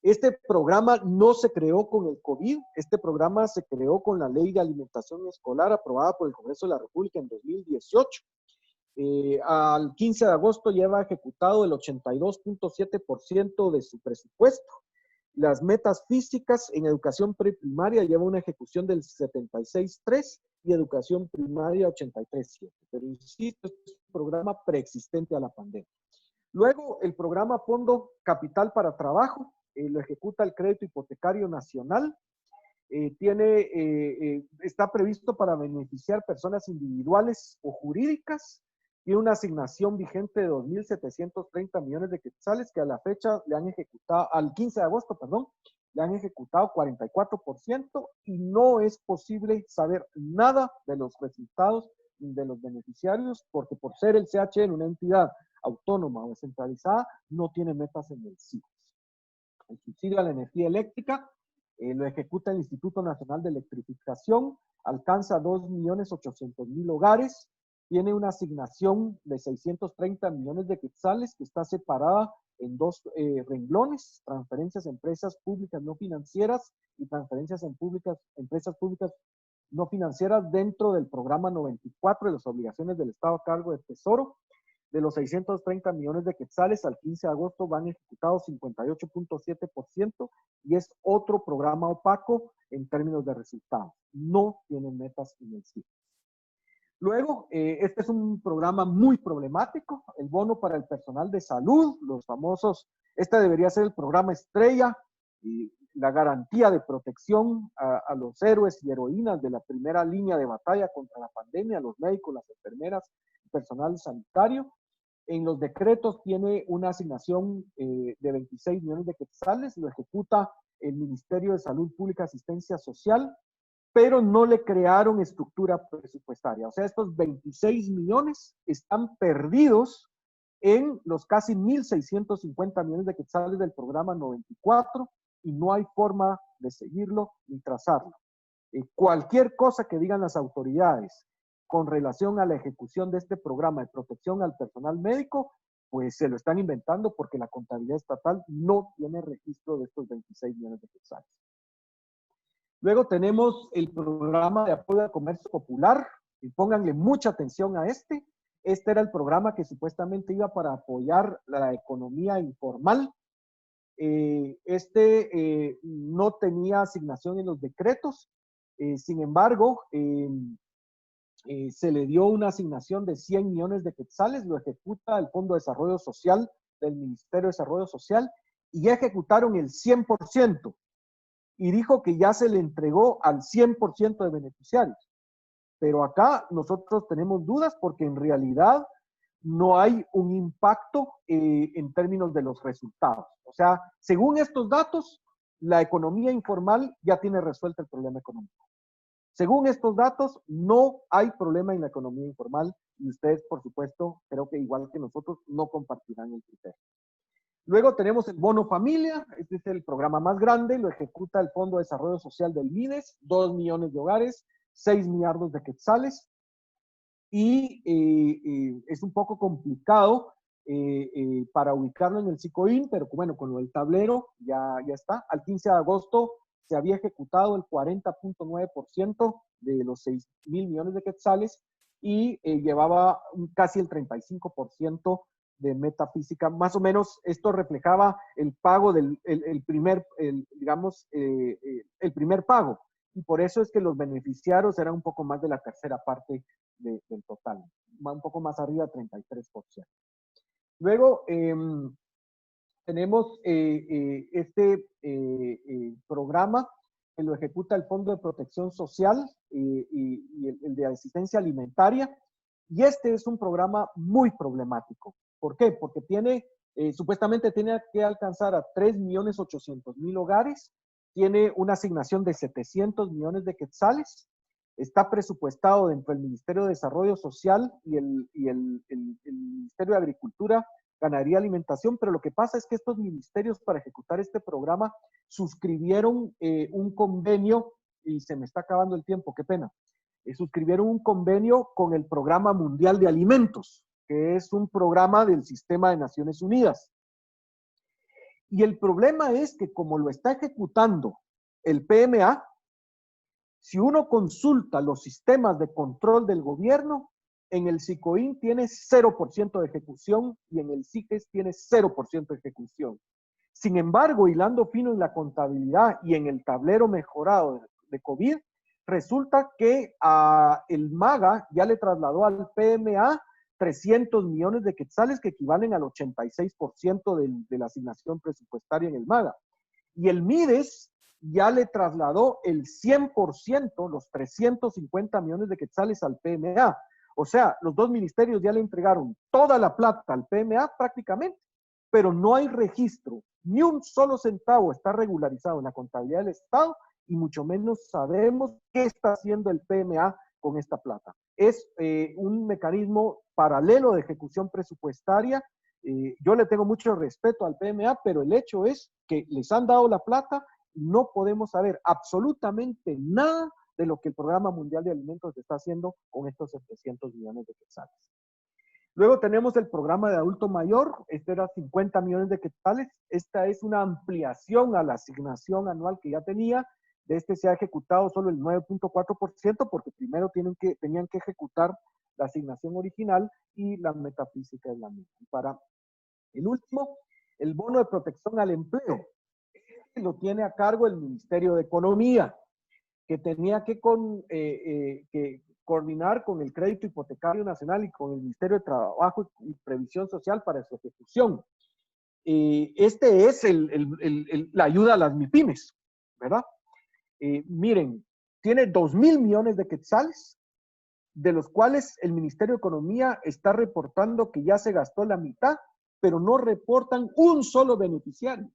Este programa no se creó con el COVID, este programa se creó con la Ley de Alimentación Escolar aprobada por el Congreso de la República en 2018. Al 15 de agosto lleva ejecutado el 82.7% de su presupuesto. Las metas físicas en educación preprimaria lleva una ejecución del 76.3% y educación primaria 83.7%. Pero insisto, este es un programa preexistente a la pandemia. Luego, el programa Fondo Capital para Trabajo lo ejecuta el Crédito Hipotecario Nacional. Está previsto para beneficiar personas individuales o jurídicas. Tiene una asignación vigente de 2.730 millones de quetzales que a la fecha le han ejecutado, al 15 de agosto, perdón, le han ejecutado 44% y no es posible saber nada de los resultados de los beneficiarios porque por ser el CHN una entidad autónoma o descentralizada no tiene metas en el CIES. El subsidio a la energía eléctrica lo ejecuta el Instituto Nacional de Electrificación, alcanza 2.800.000 hogares, tiene una asignación de 630 millones de quetzales que está separada en dos renglones, transferencias a empresas públicas no financieras y transferencias en empresas públicas no financieras dentro del programa 94 de las obligaciones del Estado a cargo del Tesoro. De los 630 millones de quetzales, al 15 de agosto van ejecutados 58.7% y es otro programa opaco en términos de resultados. No tienen metas en el CIES. Luego, este es un programa muy problemático, el bono para el personal de salud, los famosos, este debería ser el programa estrella, y la garantía de protección a los héroes y heroínas de la primera línea de batalla contra la pandemia, los médicos, las enfermeras, el personal sanitario. En los decretos tiene una asignación de 26 millones de quetzales, lo ejecuta el Ministerio de Salud Pública y Asistencia Social, pero no le crearon estructura presupuestaria. O sea, estos 26 millones están perdidos en los casi 1.650 millones de quetzales del programa 94 y no hay forma de seguirlo ni trazarlo. Cualquier cosa que digan las autoridades con relación a la ejecución de este programa de protección al personal médico, pues se lo están inventando porque la contabilidad estatal no tiene registro de estos 26 millones de quetzales. Luego tenemos el programa de apoyo al comercio popular, y pónganle mucha atención a este. Este era el programa que supuestamente iba para apoyar la economía informal. No tenía asignación en los decretos, sin embargo, se le dio una asignación de 100 millones de quetzales, lo ejecuta el Fondo de Desarrollo Social del Ministerio de Desarrollo Social, y ya ejecutaron el 100%, y dijo que ya se le entregó al 100% de beneficiarios. Pero acá nosotros tenemos dudas porque en realidad no hay un impacto en términos de los resultados. O sea, según estos datos, la economía informal ya tiene resuelto el problema económico. Según estos datos, no hay problema en la economía informal y ustedes, por supuesto, creo que igual que nosotros, no compartirán el criterio. Luego tenemos el bono familia, este es el programa más grande, lo ejecuta el Fondo de Desarrollo Social del MIDES, 2 millones de hogares, 6 millardos de quetzales, y es un poco complicado para ubicarlo en el SICOIN, pero bueno, con el tablero ya está. Al 15 de agosto se había ejecutado el 40.9% de los 6 mil millones de quetzales y llevaba casi el 35% de metafísica. Más o menos esto reflejaba el pago del primer pago. Y por eso es que los beneficiarios eran un poco más de la tercera parte del total, un poco más arriba, 33%. Luego tenemos este programa que lo ejecuta el Fondo de Protección Social y el de Asistencia Alimentaria. Y este es un programa muy problemático. ¿Por qué? Porque supuestamente tiene que alcanzar a 3.800.000 hogares, tiene una asignación de 700 millones de quetzales, está presupuestado dentro del Ministerio de Desarrollo Social y el Ministerio de Agricultura, Ganadería y Alimentación, pero lo que pasa es que estos ministerios para ejecutar este programa suscribieron un convenio, y se me está acabando el tiempo, qué pena, suscribieron un convenio con el Programa Mundial de Alimentos, que es un programa del Sistema de Naciones Unidas. Y el problema es que como lo está ejecutando el PMA, si uno consulta los sistemas de control del gobierno, en el SICOIN tiene 0% de ejecución y en el CIGES tiene 0% de ejecución. Sin embargo, hilando fino en la contabilidad y en el tablero mejorado de COVID, resulta que el MAGA ya le trasladó al PMA 300 millones de quetzales que equivalen al 86% de la asignación presupuestaria en el MAGA. Y el MIDES ya le trasladó el 100%, los 350 millones de quetzales al PMA. O sea, los dos ministerios ya le entregaron toda la plata al PMA prácticamente, pero no hay registro, ni un solo centavo está regularizado en la contabilidad del Estado y mucho menos sabemos qué está haciendo el PMA con esta plata. Es un mecanismo paralelo de ejecución presupuestaria. Yo le tengo mucho respeto al PMA, pero el hecho es que les han dado la plata y no podemos saber absolutamente nada de lo que el Programa Mundial de Alimentos está haciendo con estos 700 millones de quetzales. Luego tenemos el programa de adulto mayor, este era 50 millones de quetzales, esta es una ampliación a la asignación anual que ya tenía, de este se ha ejecutado solo el 9.4% porque primero tenían que ejecutar la asignación original y la metafísica es la misma. Y para el último, el bono de protección al empleo, este lo tiene a cargo el Ministerio de Economía, que tenía que coordinar con el Crédito Hipotecario Nacional y con el Ministerio de Trabajo y Previsión Social para su ejecución. Este es la ayuda a las MIPYMES, ¿verdad? Miren, tiene 2.000 millones de quetzales, de los cuales el Ministerio de Economía está reportando que ya se gastó la mitad, pero no reportan un solo beneficiario,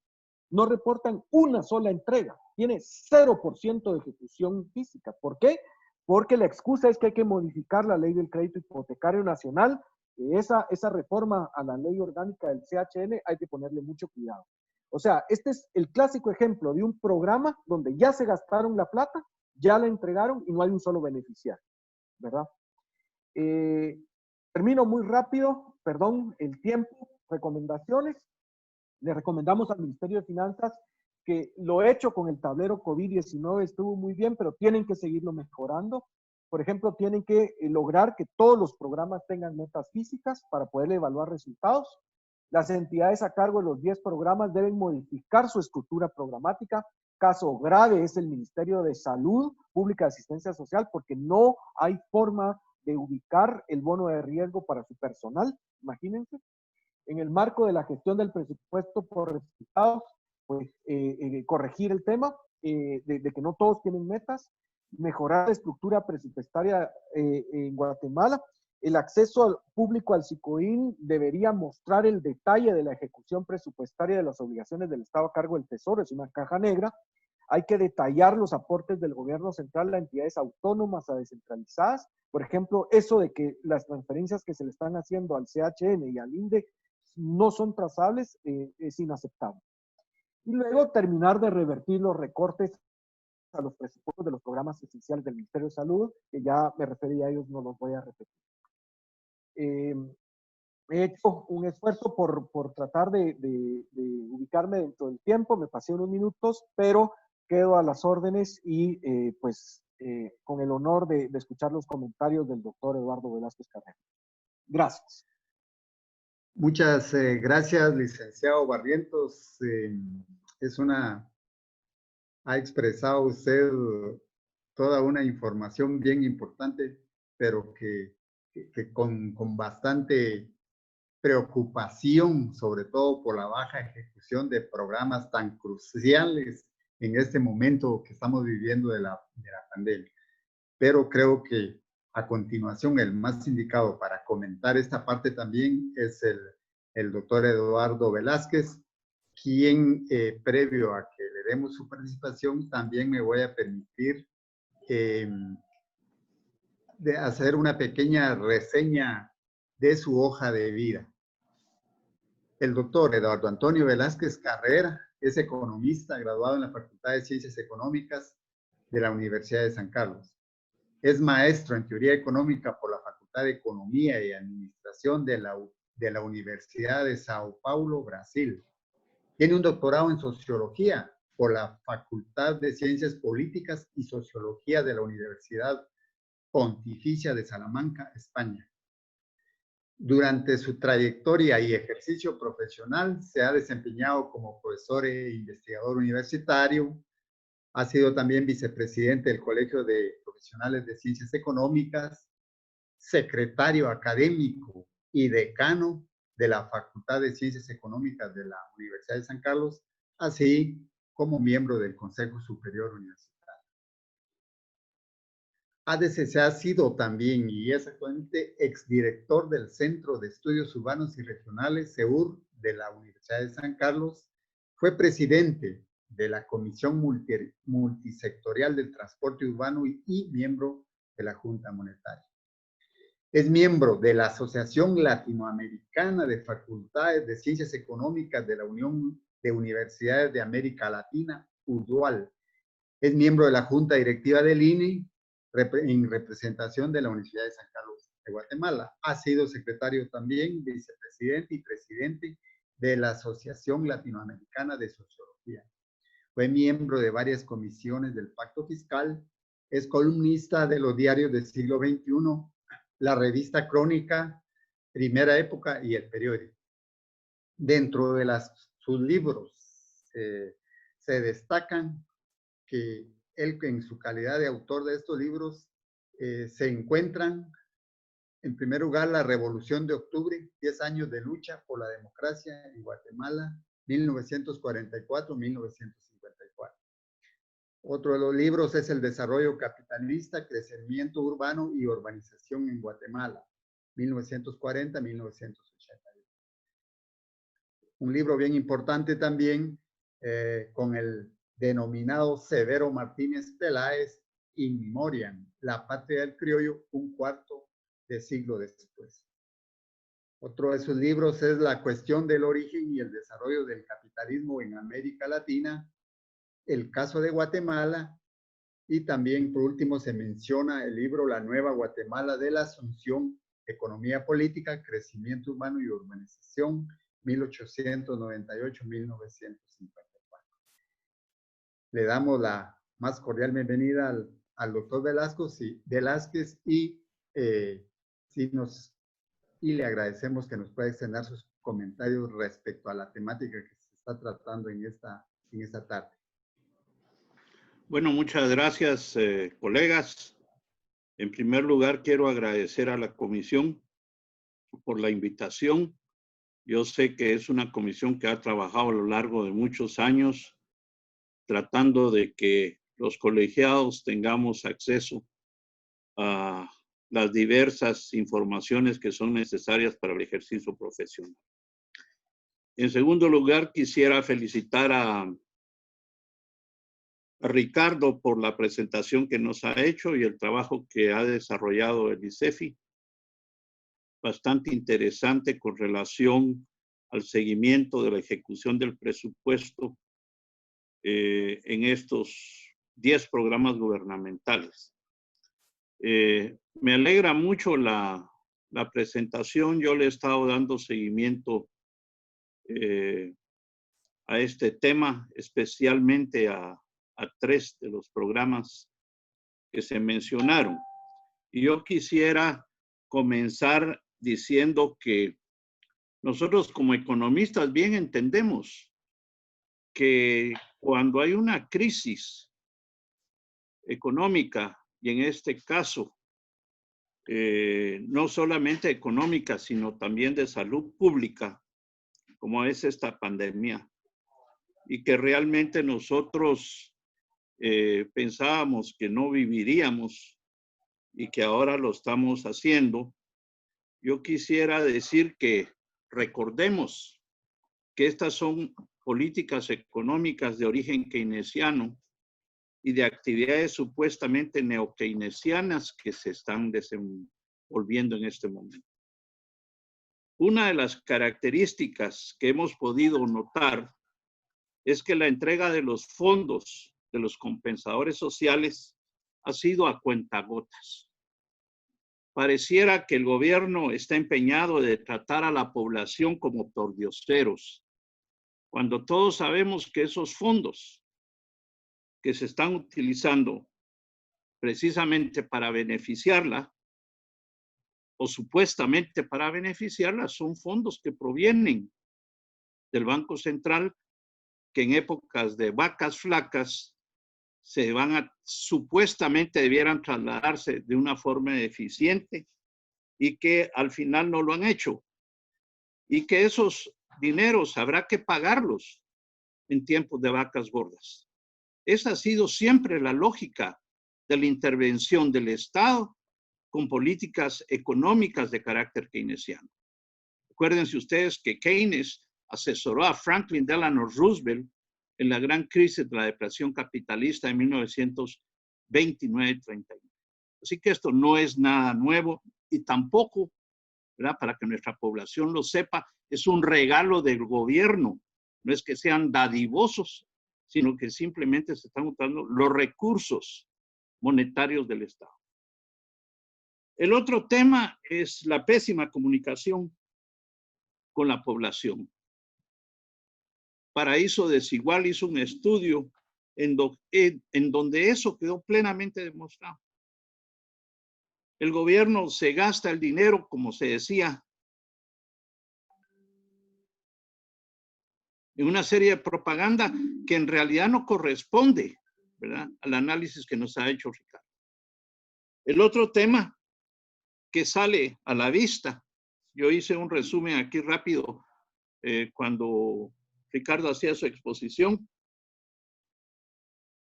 no reportan una sola entrega. Tiene 0% de ejecución física. ¿Por qué? Porque la excusa es que hay que modificar la ley del crédito hipotecario nacional. Esa reforma a la ley orgánica del CHN hay que ponerle mucho cuidado. O sea, este es el clásico ejemplo de un programa donde ya se gastaron la plata, ya la entregaron y no hay un solo beneficiario, ¿verdad? Termino muy rápido, perdón, el tiempo, recomendaciones. Le recomendamos al Ministerio de Finanzas que lo hecho con el tablero COVID-19 estuvo muy bien, pero tienen que seguirlo mejorando. Por ejemplo, tienen que lograr que todos los programas tengan metas físicas para poder evaluar resultados. Las entidades a cargo de los 10 programas deben modificar su estructura programática. Caso grave es el Ministerio de Salud Pública y Asistencia Social, porque no hay forma de ubicar el bono de riesgo para su personal. Imagínense. En el marco de la gestión del presupuesto por resultados, pues corregir el tema de que no todos tienen metas, mejorar la estructura presupuestaria en Guatemala. El acceso público al SICOIN debería mostrar el detalle de la ejecución presupuestaria de las obligaciones del Estado a cargo del Tesoro, es una caja negra. Hay que detallar los aportes del gobierno central a entidades autónomas, a descentralizadas. Por ejemplo, eso de que las transferencias que se le están haciendo al CHN y al INDE no son trazables, es inaceptable. Y luego terminar de revertir los recortes a los presupuestos de los programas esenciales del Ministerio de Salud, que ya me referí a ellos, no los voy a repetir. He hecho un esfuerzo por tratar de ubicarme dentro del tiempo, me pasé unos minutos, pero quedo a las órdenes y con el honor de escuchar los comentarios del doctor Eduardo Velázquez Carrera. Gracias. Muchas gracias, licenciado Barrientos. Ha expresado usted toda una información bien importante, pero que con bastante preocupación, sobre todo por la baja ejecución de programas tan cruciales en este momento que estamos viviendo de la pandemia. Pero creo que a continuación el más indicado para comentar esta parte también es el doctor Eduardo Velázquez, quien previo a que le demos su participación, también me voy a permitir de hacer una pequeña reseña de su hoja de vida. El doctor Eduardo Antonio Velázquez Carrera es economista graduado en la Facultad de Ciencias Económicas de la Universidad de San Carlos. Es maestro en teoría económica por la Facultad de Economía y Administración de la Universidad de Sao Paulo, Brasil. Tiene un doctorado en sociología por la Facultad de Ciencias Políticas y Sociología de la Universidad Pontificia de Salamanca, España. Durante su trayectoria y ejercicio profesional se ha desempeñado como profesor e investigador universitario. Ha sido también vicepresidente del Colegio de Profesionales de Ciencias Económicas, secretario académico y decano de la Facultad de Ciencias Económicas de la Universidad de San Carlos, así como miembro del Consejo Superior Universitario. ADCC ha sido también y es actualmente exdirector del Centro de Estudios Urbanos y Regionales, CEUR, de la Universidad de San Carlos. Fue presidente de la Comisión Multisectorial del Transporte Urbano y miembro de la Junta Monetaria. Es miembro de la Asociación Latinoamericana de Facultades de Ciencias Económicas de la Unión de Universidades de América Latina, UDUAL. Es miembro de la Junta Directiva del INE en representación de la Universidad de San Carlos de Guatemala. Ha sido secretario también, vicepresidente y presidente de la Asociación Latinoamericana de Sociología. Fue miembro de varias comisiones del Pacto Fiscal. Es columnista de los diarios del siglo XXI, la revista Crónica, Primera Época y El Periódico. Dentro de sus libros se destacan que él, en su calidad de autor de estos libros, se encuentran, en primer lugar, La Revolución de Octubre, 10 años de lucha por la democracia en Guatemala, 1944-1954. Otro de los libros es El Desarrollo Capitalista, Crecimiento Urbano y Urbanización en Guatemala, 1940-1981. Un libro bien importante también, con el denominado Severo Martínez Peláez, In Memoriam, La Patria del Criollo, un cuarto de siglo después. Otro de sus libros es La Cuestión del Origen y el Desarrollo del Capitalismo en América Latina, El Caso de Guatemala, y también por último se menciona el libro La Nueva Guatemala de la Asunción, Economía Política, Crecimiento Urbano y Urbanización, 1898-1954. le damos la más cordial bienvenida al doctor Velázquez y le agradecemos que nos pueda extender sus comentarios respecto a la temática que se está tratando en esta tarde. Bueno, muchas gracias, colegas. En primer lugar, quiero agradecer a la comisión por la invitación. Yo sé que es una comisión que ha trabajado a lo largo de muchos años tratando de que los colegiados tengamos acceso a las diversas informaciones que son necesarias para el ejercicio profesional. En segundo lugar, quisiera felicitar a Ricardo por la presentación que nos ha hecho y el trabajo que ha desarrollado el ICEFI. Bastante interesante con relación al seguimiento de la ejecución del presupuesto en estos 10 programas gubernamentales. Me alegra mucho la presentación. Yo le he estado dando seguimiento a este tema, especialmente a 3 de los programas que se mencionaron. Y yo quisiera comenzar diciendo que nosotros como economistas bien entendemos que cuando hay una crisis económica, y en este caso, no solamente económica, sino también de salud pública, como es esta pandemia, y que realmente nosotros pensábamos que no viviríamos y que ahora lo estamos haciendo, yo quisiera decir que recordemos que estas son políticas económicas de origen keynesiano y de actividades supuestamente neokeynesianas que se están desenvolviendo en este momento. Una de las características que hemos podido notar es que la entrega de los fondos de los compensadores sociales ha sido a cuentagotas. Pareciera que el gobierno está empeñado de tratar a la población como pordioseros, cuando todos sabemos que esos fondos que se están utilizando precisamente para beneficiarla, o supuestamente para beneficiarla, son fondos que provienen del Banco Central, que en épocas de vacas flacas supuestamente debieran trasladarse de una forma eficiente y que al final no lo han hecho. Y que esos dineros habrá que pagarlos en tiempos de vacas gordas. Esa ha sido siempre la lógica de la intervención del Estado con políticas económicas de carácter keynesiano. Acuérdense ustedes que Keynes asesoró a Franklin Delano Roosevelt en la gran crisis de la depresión capitalista de 1929-31. Así que esto no es nada nuevo y tampoco, ¿verdad?, para que nuestra población lo sepa, es un regalo del gobierno. No es que sean dadivosos, sino que simplemente se están usando los recursos monetarios del Estado. El otro tema es la pésima comunicación con la población. Paraíso Desigual hizo un estudio en donde eso quedó plenamente demostrado. El gobierno se gasta el dinero, como se decía, en una serie de propaganda que en realidad no corresponde, ¿verdad?, al análisis que nos ha hecho Ricardo. El otro tema que sale a la vista, yo hice un resumen aquí rápido cuando Ricardo hacía su exposición.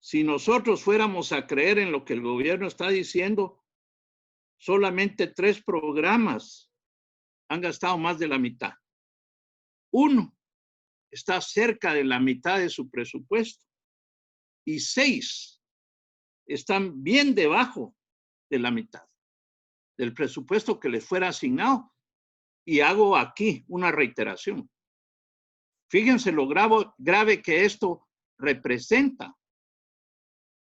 Si nosotros fuéramos a creer en lo que el gobierno está diciendo, solamente 3 programas han gastado más de la mitad. 1 está cerca de la mitad de su presupuesto y 6 están bien debajo de la mitad del presupuesto que les fuera asignado. Y hago aquí una reiteración. Fíjense lo grave que esto representa,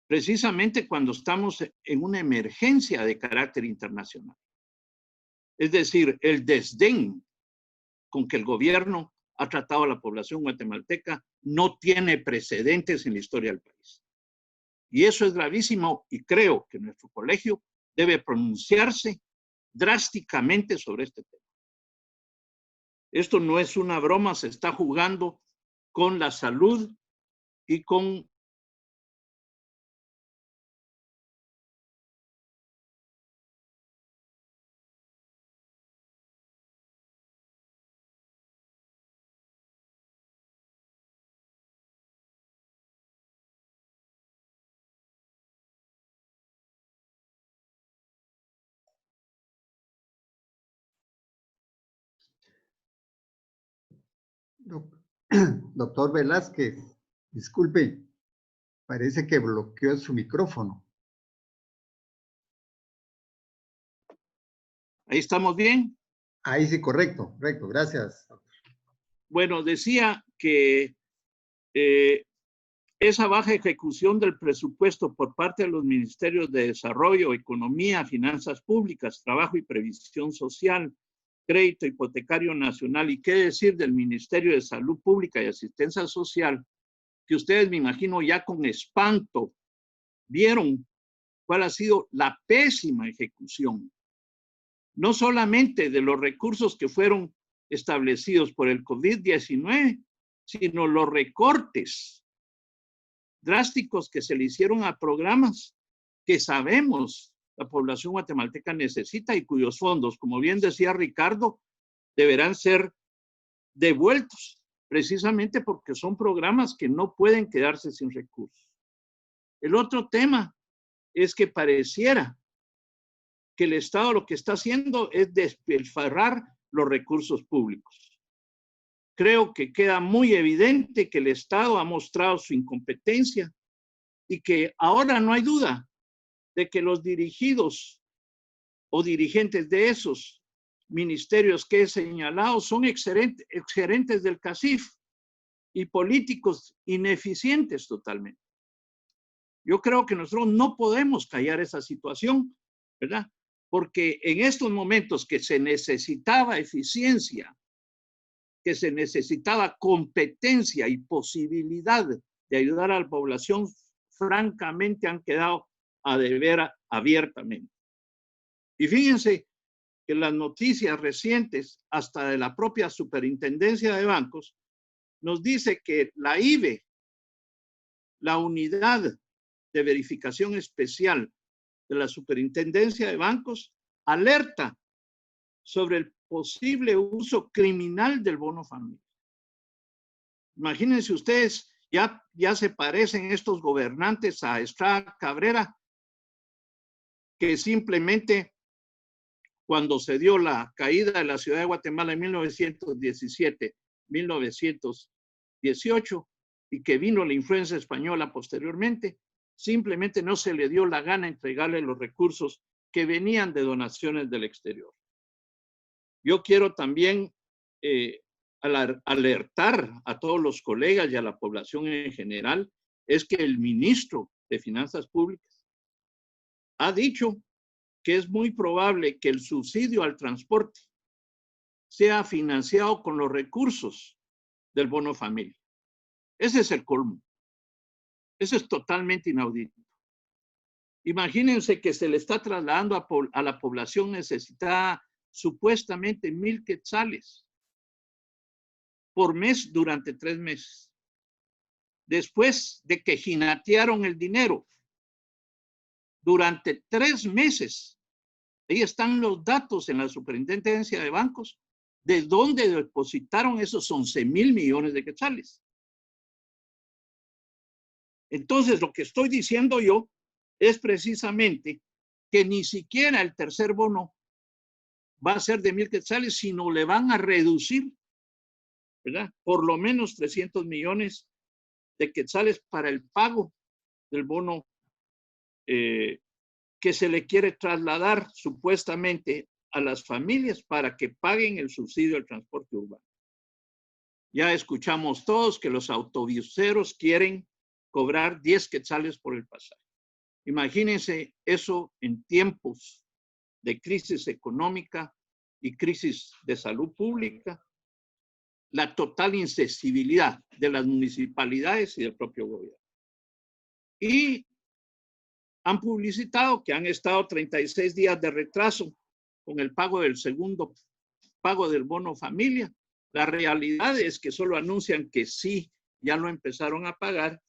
precisamente cuando estamos en una emergencia de carácter internacional. Es decir, el desdén con que el gobierno ha tratado a la población guatemalteca no tiene precedentes en la historia del país. Y eso es gravísimo y creo que nuestro colegio debe pronunciarse drásticamente sobre este tema. Esto no es una broma, se está jugando con la salud y con Doctor Velázquez, disculpe, parece que bloqueó su micrófono. Ahí estamos bien. Ahí sí, correcto, correcto, gracias. Bueno, decía que esa baja ejecución del presupuesto por parte de los ministerios de Desarrollo, Economía, Finanzas Públicas, Trabajo y Previsión Social, Crédito Hipotecario Nacional, y qué decir del Ministerio de Salud Pública y Asistencia Social, que ustedes, me imagino, ya con espanto vieron cuál ha sido la pésima ejecución, no solamente de los recursos que fueron establecidos por el COVID-19, sino los recortes drásticos que se le hicieron a programas que sabemos la población guatemalteca necesita y cuyos fondos, como bien decía Ricardo, deberán ser devueltos, precisamente porque son programas que no pueden quedarse sin recursos. El otro tema es que pareciera que el Estado lo que está haciendo es despilfarrar los recursos públicos. Creo que queda muy evidente que el Estado ha mostrado su incompetencia y que ahora no hay duda de que los dirigidos o dirigentes de esos ministerios que he señalado son exgerentes del CACIF y políticos ineficientes totalmente. Yo creo que nosotros no podemos callar esa situación, ¿verdad? Porque en estos momentos que se necesitaba eficiencia, que se necesitaba competencia y posibilidad de ayudar a la población, francamente han quedado a deber abiertamente. Y fíjense que las noticias recientes, hasta de la propia Superintendencia de Bancos, nos dice que la IVE, la Unidad de Verificación Especial de la Superintendencia de Bancos, alerta sobre el posible uso criminal del bono familiar. Imagínense ustedes, ya se parecen estos gobernantes a Estrada Cabrera, que simplemente cuando se dio la caída de la ciudad de Guatemala en 1917, 1918, y que vino la influencia española posteriormente, simplemente no se le dio la gana entregarle los recursos que venían de donaciones del exterior. Yo quiero también alertar a todos los colegas y a la población en general, es que el ministro de Finanzas Públicas ha dicho que es muy probable que el subsidio al transporte sea financiado con los recursos del bono familia. Ese es el colmo. Eso es totalmente inaudito. Imagínense que se le está trasladando a la población necesitada supuestamente 1,000 quetzales por mes durante 3 meses. Después de que jinatearon el dinero durante 3 meses, ahí están los datos en la Superintendencia de Bancos de dónde depositaron esos 11,000 millones de quetzales. Entonces, lo que estoy diciendo yo es precisamente que ni siquiera el tercer bono va a ser de 1,000 quetzales, sino le van a reducir, ¿verdad? Por lo menos 300 millones de quetzales para el pago del bono que se le quiere trasladar supuestamente a las familias para que paguen el subsidio al transporte urbano. Ya escuchamos todos que los autobuseros quieren cobrar 10 quetzales por el pasaje. Imagínense eso en tiempos de crisis económica y crisis de salud pública, la total insensibilidad de las municipalidades y del propio gobierno. Y han publicitado que han estado 36 días de retraso con el pago del segundo pago del bono familia. La realidad es que solo anuncian que sí, ya lo empezaron a pagar,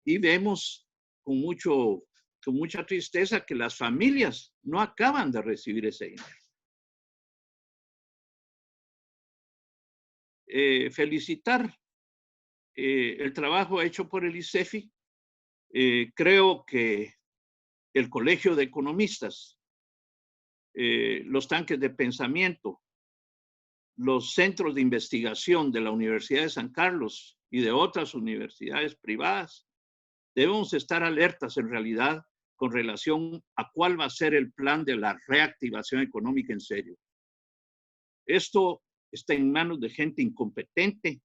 y vemos con mucha tristeza que las familias no acaban de recibir ese dinero. Felicitar el trabajo hecho por el ICEFI. Creo que el Colegio de Economistas, los tanques de pensamiento, los centros de investigación de la Universidad de San Carlos y de otras universidades privadas, debemos estar alertas en realidad con relación a cuál va a ser el plan de la reactivación económica en serio. Esto está en manos de gente incompetente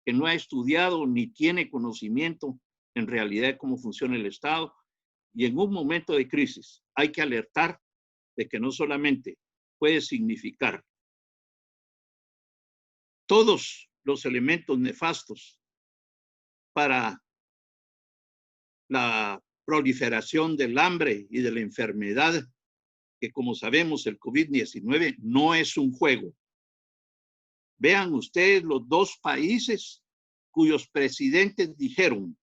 que no ha estudiado ni tiene conocimiento en realidad de cómo funciona el Estado. Y en un momento de crisis hay que alertar de que no solamente puede significar todos los elementos nefastos para la proliferación del hambre y de la enfermedad, que como sabemos el COVID-19 no es un juego. Vean ustedes los dos países cuyos presidentes dijeron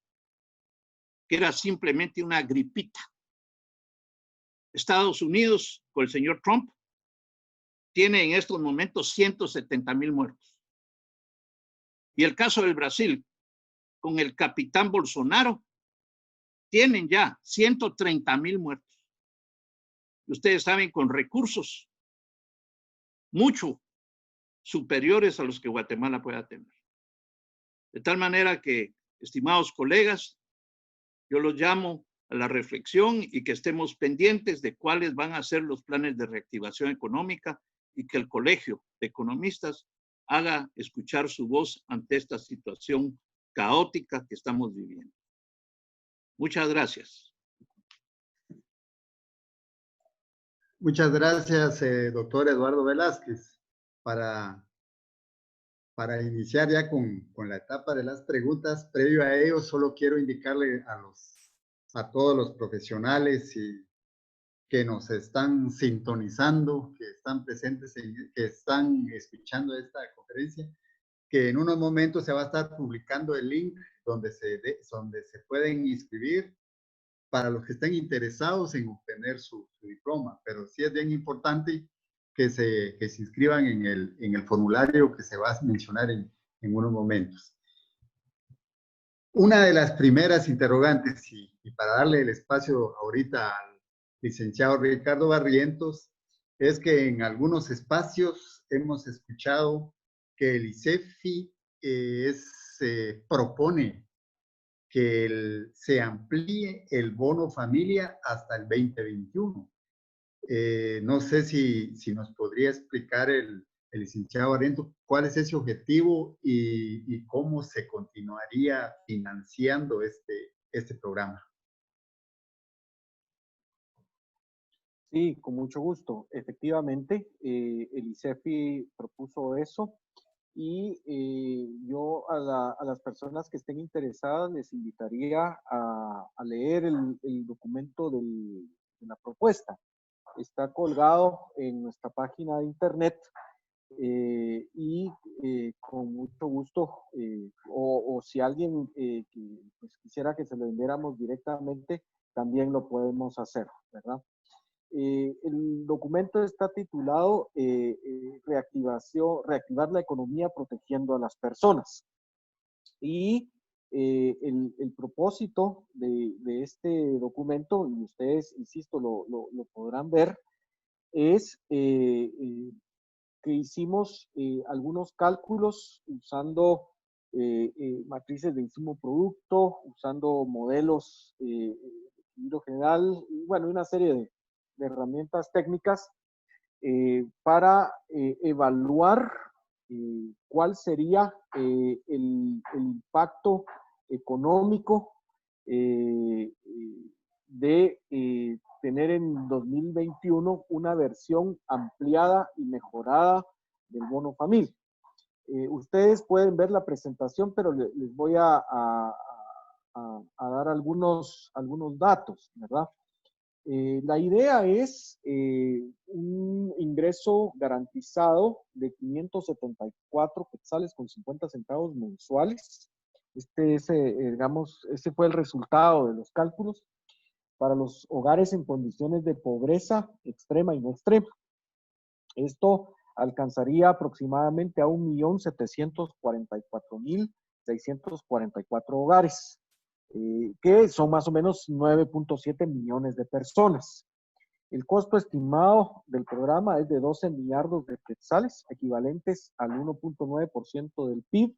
que era simplemente una gripita. Estados Unidos, con el señor Trump, tiene en estos momentos 170,000 muertos. Y el caso del Brasil, con el capitán Bolsonaro, tienen ya 130,000 muertos. Y ustedes saben, con recursos mucho superiores a los que Guatemala pueda tener. De tal manera que, estimados colegas, yo los llamo a la reflexión y que estemos pendientes de cuáles van a ser los planes de reactivación económica y que el Colegio de Economistas haga escuchar su voz ante esta situación caótica que estamos viviendo. Muchas gracias. Muchas gracias, doctor Eduardo Velázquez. Para iniciar ya con la etapa de las preguntas, previo a ello, solo quiero indicarle a todos los profesionales que nos están sintonizando, que están presentes, que están escuchando esta conferencia, que en unos momentos se va a estar publicando el link donde se pueden inscribir para los que estén interesados en obtener su diploma. Pero sí es bien importante que se inscriban en el formulario que se va a mencionar en unos momentos. Una de las primeras interrogantes, y para darle el espacio ahorita al licenciado Ricardo Barrientos, es que en algunos espacios hemos escuchado que el ICEFI propone que se amplíe el bono familia hasta el 2021. No sé si nos podría explicar el licenciado Barrientos cuál es ese objetivo y cómo se continuaría financiando este programa. Sí, con mucho gusto. Efectivamente, el ICEFI propuso eso y yo a las personas que estén interesadas les invitaría a leer el documento de la propuesta. Está colgado en nuestra página de internet y con mucho gusto, o si alguien pues quisiera que se lo enviáramos directamente, también lo podemos hacer, ¿verdad? El documento está titulado Reactivar la economía protegiendo a las personas. Y el propósito de este documento, y ustedes, insisto, lo podrán ver, es que hicimos algunos cálculos usando matrices de insumo producto, usando modelos de equilibrio general, y bueno, una serie de herramientas técnicas para evaluar cuál sería el impacto económico de tener en 2021 una versión ampliada y mejorada del bono familia. Ustedes pueden ver la presentación, pero les voy a dar algunos datos, ¿verdad? La idea es un ingreso garantizado de 574 quetzales con 50 centavos mensuales. Digamos, ese fue el resultado de los cálculos para los hogares en condiciones de pobreza extrema y no extrema. Esto alcanzaría aproximadamente a 1.744.644 hogares, que son más o menos 9.7 millones de personas. El costo estimado del programa es de 12 millardos de quetzales, equivalentes al 1.9% del PIB,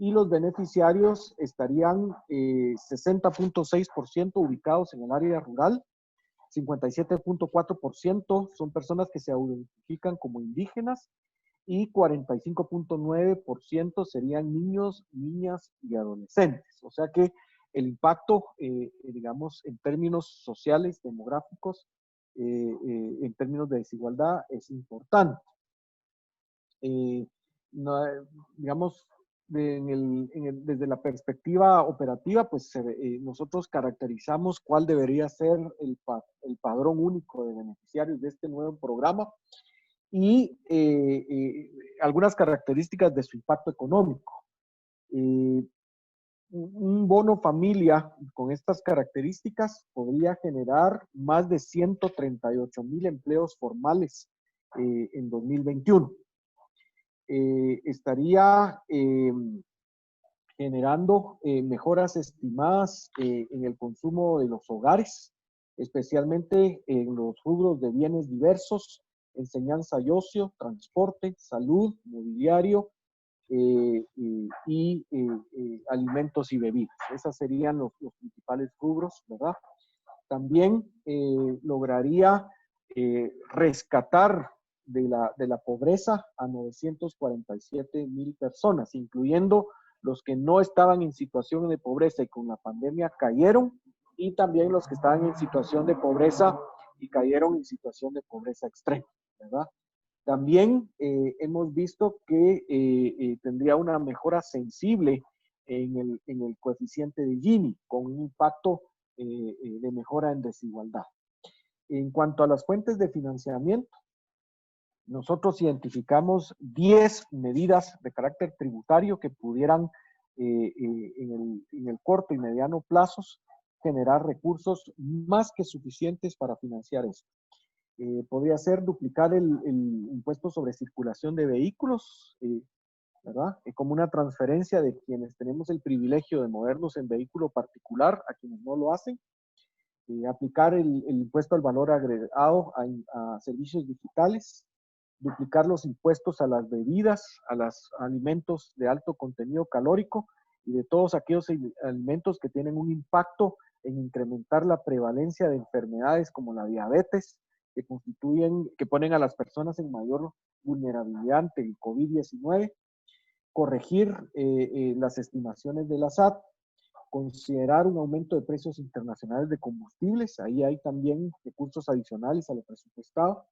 y los beneficiarios estarían 60.6% ubicados en el área rural, 57.4% son personas que se identifican como indígenas y 45.9% serían niños, niñas y adolescentes. O sea que el impacto, digamos, en términos sociales, demográficos, en términos de desigualdad, es importante. No, digamos, desde la perspectiva operativa, pues nosotros caracterizamos cuál debería ser el padrón único de beneficiarios de este nuevo programa y algunas características de su impacto económico. Un bono familia con estas características podría generar más de 138,000 empleos formales en 2021. Estaría generando mejoras estimadas en el consumo de los hogares, especialmente en los rubros de bienes diversos, enseñanza y ocio, transporte, salud, mobiliario y alimentos y bebidas. Esos serían los principales rubros, ¿verdad? También lograría rescatar de la pobreza a 947,000 personas, incluyendo los que no estaban en situación de pobreza y con la pandemia cayeron, y también los que estaban en situación de pobreza y cayeron en situación de pobreza extrema, ¿verdad? También hemos visto que tendría una mejora sensible en el coeficiente de Gini, con un impacto de mejora en desigualdad. En cuanto a las fuentes de financiamiento, nosotros identificamos 10 medidas de carácter tributario que pudieran en el corto y mediano plazos generar recursos más que suficientes para financiar esto. Podría ser duplicar el impuesto sobre circulación de vehículos, ¿verdad? Como una transferencia de quienes tenemos el privilegio de movernos en vehículo particular a quienes no lo hacen. Aplicar el impuesto al valor agregado a servicios digitales, duplicar los impuestos a las bebidas, a los alimentos de alto contenido calórico y de todos aquellos alimentos que tienen un impacto en incrementar la prevalencia de enfermedades como la diabetes, que ponen a las personas en mayor vulnerabilidad ante el COVID-19, corregir las estimaciones de la SAT, considerar un aumento de precios internacionales de combustibles, ahí hay también recursos adicionales a lo presupuestado,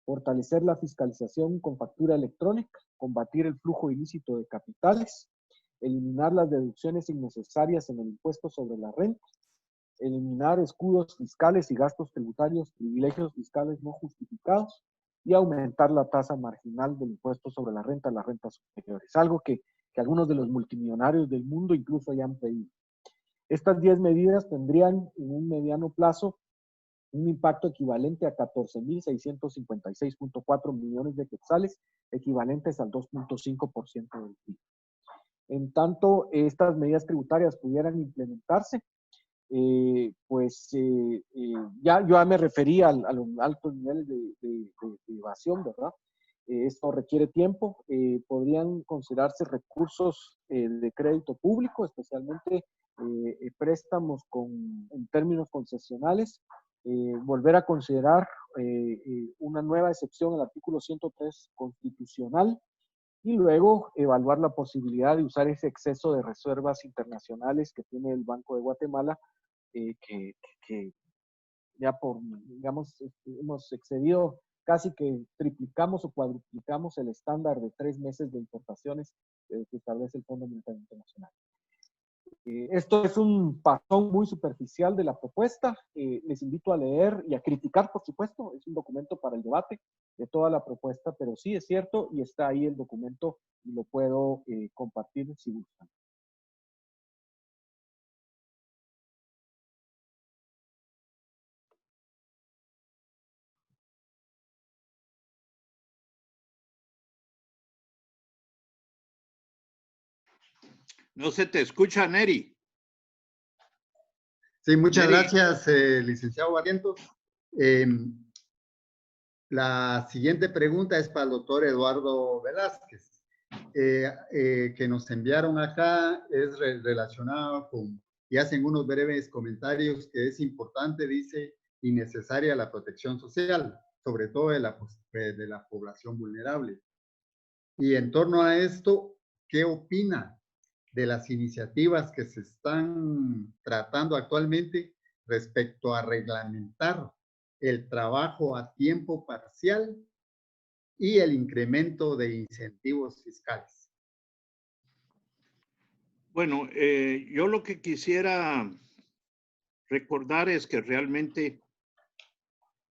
fortalecer la fiscalización con factura electrónica, combatir el flujo ilícito de capitales, eliminar las deducciones innecesarias en el impuesto sobre la renta, eliminar escudos fiscales y gastos tributarios, privilegios fiscales no justificados y aumentar la tasa marginal del impuesto sobre la renta a las rentas superiores, algo que algunos de los multimillonarios del mundo incluso ya han pedido. Estas 10 medidas tendrían en un mediano plazo un impacto equivalente a 14,656,4 millones de quetzales, equivalentes al 2.5% del PIB. En tanto, estas medidas tributarias pudieran implementarse, ya me refería a los altos niveles de evasión, ¿verdad? Esto requiere tiempo. Podrían considerarse recursos de crédito público, especialmente préstamos en términos concesionales, volver a considerar una nueva excepción al artículo 103 constitucional y luego evaluar la posibilidad de usar ese exceso de reservas internacionales que tiene el Banco de Guatemala, que ya digamos, hemos excedido, casi que triplicamos o cuadruplicamos el estándar de 3 meses de importaciones que establece el Fondo Monetario Internacional. Esto es un pasón muy superficial de la propuesta. Les invito a leer y a criticar, por supuesto. Es un documento para el debate de toda la propuesta, pero sí es cierto y está ahí el documento y lo puedo compartir si gustan. No se te escucha, Neri. Sí, muchas Neri. gracias, licenciado Barrientos. La siguiente pregunta es para el doctor Eduardo Velázquez, que nos enviaron acá, es relacionado con, y hacen unos breves comentarios que es importante, dice, y necesaria la protección social, sobre todo de la población vulnerable. Y en torno a esto, ¿qué opina de las iniciativas que se están tratando actualmente respecto a reglamentar el trabajo a tiempo parcial y el incremento de incentivos fiscales? Bueno, yo lo que quisiera recordar es que realmente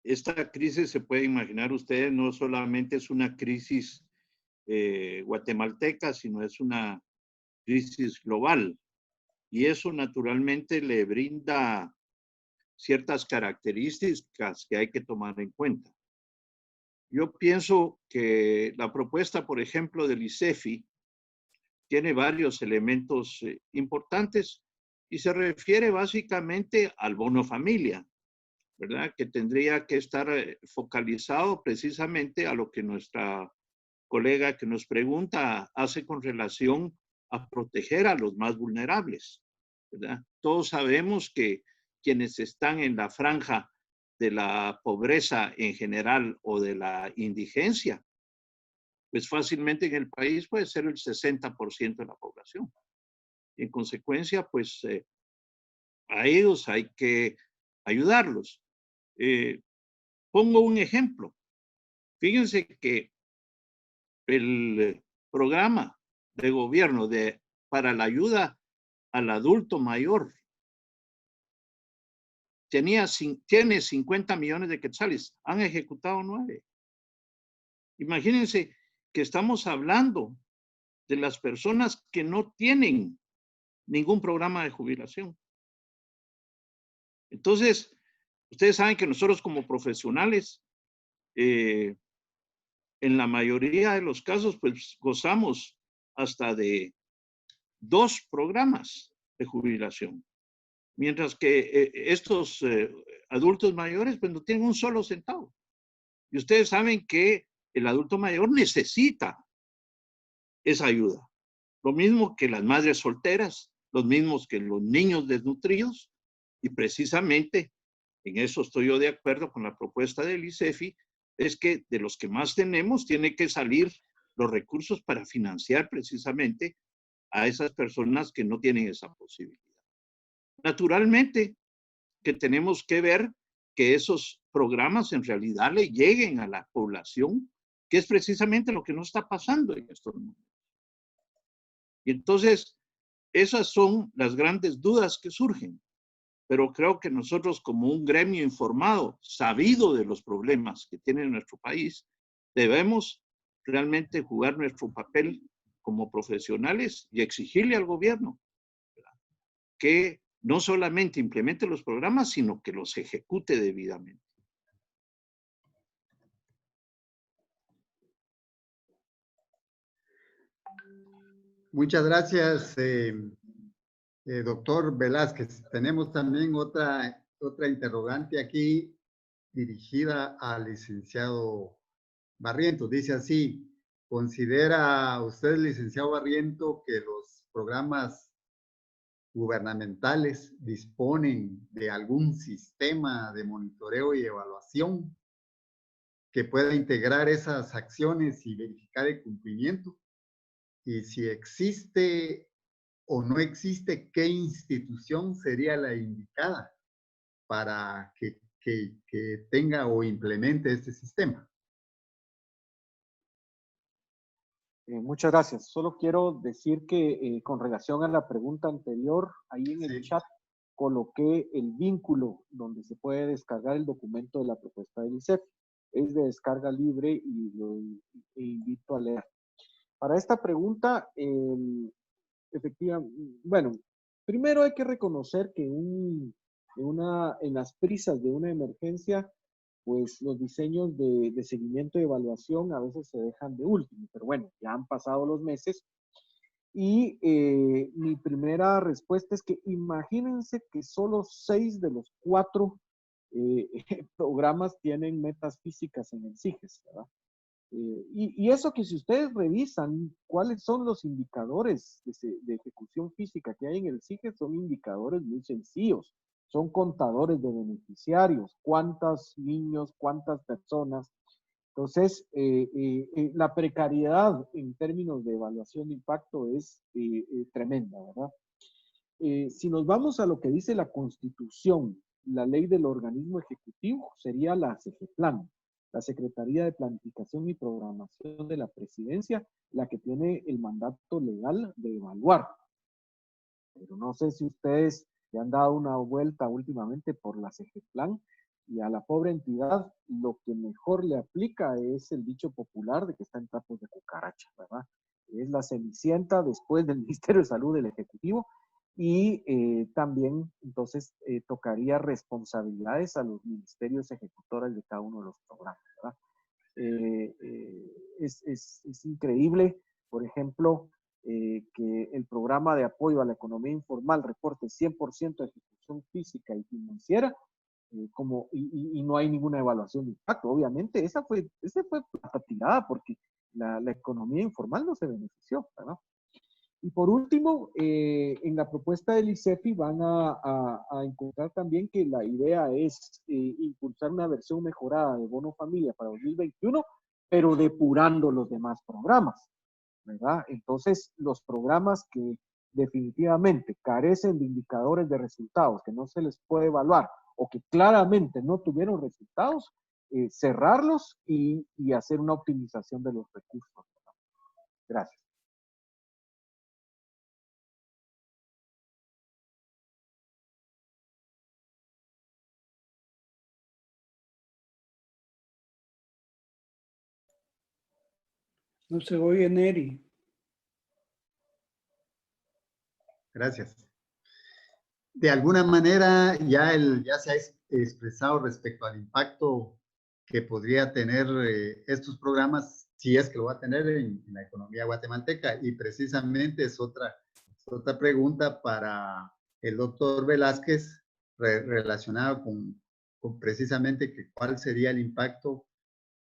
esta crisis, se puede imaginar ustedes, no solamente es una crisis guatemalteca, sino es una crisis global. Y eso naturalmente le brinda ciertas características que hay que tomar en cuenta. Yo pienso que la propuesta, por ejemplo, del ICEFI tiene varios elementos importantes y se refiere básicamente al bono familia, ¿verdad? Que tendría que estar focalizado precisamente a lo que nuestra colega que nos pregunta hace con relación a proteger a los más vulnerables, ¿verdad? Todos sabemos que quienes están en la franja de la pobreza en general o de la indigencia, pues fácilmente en el país puede ser el 60% de la población. En consecuencia, pues a ellos hay que ayudarlos. Pongo un ejemplo. Fíjense que el programa de gobierno para la ayuda al adulto mayor tiene 50 millones de quetzales. Han ejecutado 9. Imagínense que estamos hablando de las personas que no tienen ningún programa de jubilación. Entonces, ustedes saben que nosotros como profesionales, en la mayoría de los casos, pues gozamos hasta de 2 programas de jubilación. Mientras que estos adultos mayores, pues no tienen un solo centavo. Y ustedes saben que el adulto mayor necesita esa ayuda. Lo mismo que las madres solteras, los mismos que los niños desnutridos. Y precisamente en eso estoy yo de acuerdo con la propuesta del ICEFI, es que de los que más tenemos tiene que salir los recursos para financiar precisamente a esas personas que no tienen esa posibilidad. Naturalmente que tenemos que ver que esos programas en realidad le lleguen a la población, que es precisamente lo que no está pasando en estos momentos. Y entonces, esas son las grandes dudas que surgen. Pero creo que nosotros como un gremio informado, sabido de los problemas que tiene nuestro país, debemos realmente jugar nuestro papel como profesionales y exigirle al gobierno que no solamente implemente los programas, sino que los ejecute debidamente. Muchas gracias, doctor Velázquez. Tenemos también otra interrogante aquí dirigida al licenciado Barrientos. Dice así: ¿considera usted, licenciado Barrientos, que los programas gubernamentales disponen de algún sistema de monitoreo y evaluación que pueda integrar esas acciones y verificar el cumplimiento? Y si existe o no existe, ¿qué institución sería la indicada para que tenga o implemente este sistema? Muchas gracias. Solo quiero decir que con relación a la pregunta anterior, ahí en el chat coloqué el vínculo donde se puede descargar el documento de la propuesta del ICEF. Es de descarga libre y lo invito a leer. Para esta pregunta, efectivamente, bueno, primero hay que reconocer que en las prisas de una emergencia, pues los diseños de seguimiento y evaluación a veces se dejan de último, pero bueno, ya han pasado los meses y mi primera respuesta es que imagínense que solo 6 de los 4 programas tienen metas físicas en el CIGES, ¿verdad? Y eso que si ustedes revisan cuáles son los indicadores de ejecución física que hay en el CIGES, son indicadores muy sencillos. Son contadores de beneficiarios, cuántos niños, cuántas personas. Entonces, la precariedad en términos de evaluación de impacto es tremenda, ¿verdad? Si nos vamos a lo que dice la Constitución, la ley del organismo ejecutivo sería la CEGEPLAN, la Secretaría de Planificación y Programación de la Presidencia, la que tiene el mandato legal de evaluar. Pero no sé si ustedes le han dado una vuelta últimamente por la CEGEPLAN y a la pobre entidad lo que mejor le aplica es el dicho popular de que está en tacos de cucaracha, ¿verdad? Es la cenicienta después del Ministerio de Salud del Ejecutivo y también entonces tocaría responsabilidades a los ministerios ejecutores de cada uno de los programas, ¿verdad? Es increíble, por ejemplo, que el programa de apoyo a la economía informal reporte 100% de ejecución física y financiera, y no hay ninguna evaluación de impacto. Obviamente, esa fue plata tirada porque la economía informal no se benefició, ¿verdad? Y por último, en la propuesta del ICEFI van a encontrar también que la idea es impulsar una versión mejorada de Bono Familia para 2021, pero depurando los demás programas, ¿verdad? Entonces, los programas que definitivamente carecen de indicadores de resultados, que no se les puede evaluar o que claramente no tuvieron resultados, cerrarlos y hacer una optimización de los recursos, ¿verdad? Gracias. No se oye, Neri. Gracias. De alguna manera ya se ha expresado respecto al impacto que podría tener estos programas, si es que lo va a tener en la economía guatemalteca. Y precisamente es otra pregunta para el doctor Velázquez relacionado con precisamente cuál sería el impacto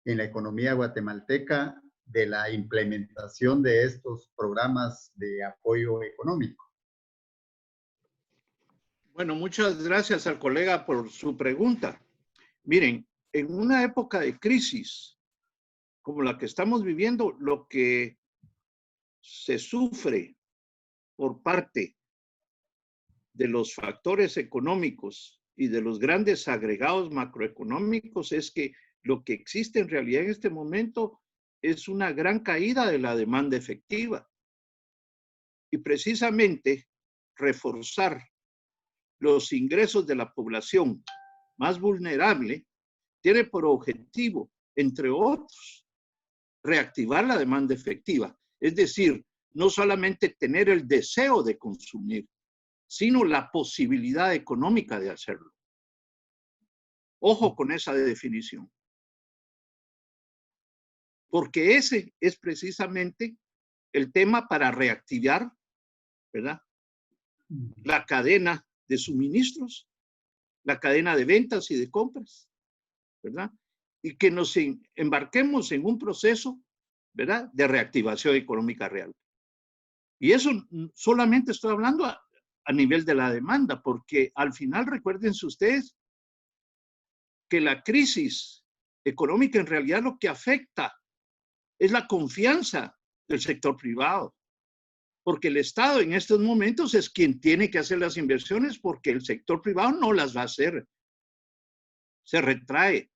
en la economía guatemalteca de la implementación de estos programas de apoyo económico. Bueno, muchas gracias al colega por su pregunta. Miren, en una época de crisis como la que estamos viviendo, lo que se sufre por parte de los factores económicos y de los grandes agregados macroeconómicos es que lo que existe en realidad en este momento es una gran caída de la demanda efectiva. Y precisamente reforzar los ingresos de la población más vulnerable tiene por objetivo, entre otros, reactivar la demanda efectiva. Es decir, no solamente tener el deseo de consumir, sino la posibilidad económica de hacerlo. Ojo con esa definición. Porque ese es precisamente el tema para reactivar, ¿verdad?, la cadena de suministros, la cadena de ventas y de compras, ¿verdad? Y que nos embarquemos en un proceso, ¿verdad?, de reactivación económica real. Y eso solamente estoy hablando a nivel de la demanda, porque al final recuérdense ustedes que la crisis económica en realidad lo que afecta es la confianza del sector privado, porque el Estado en estos momentos es quien tiene que hacer las inversiones porque el sector privado no las va a hacer, se retrae.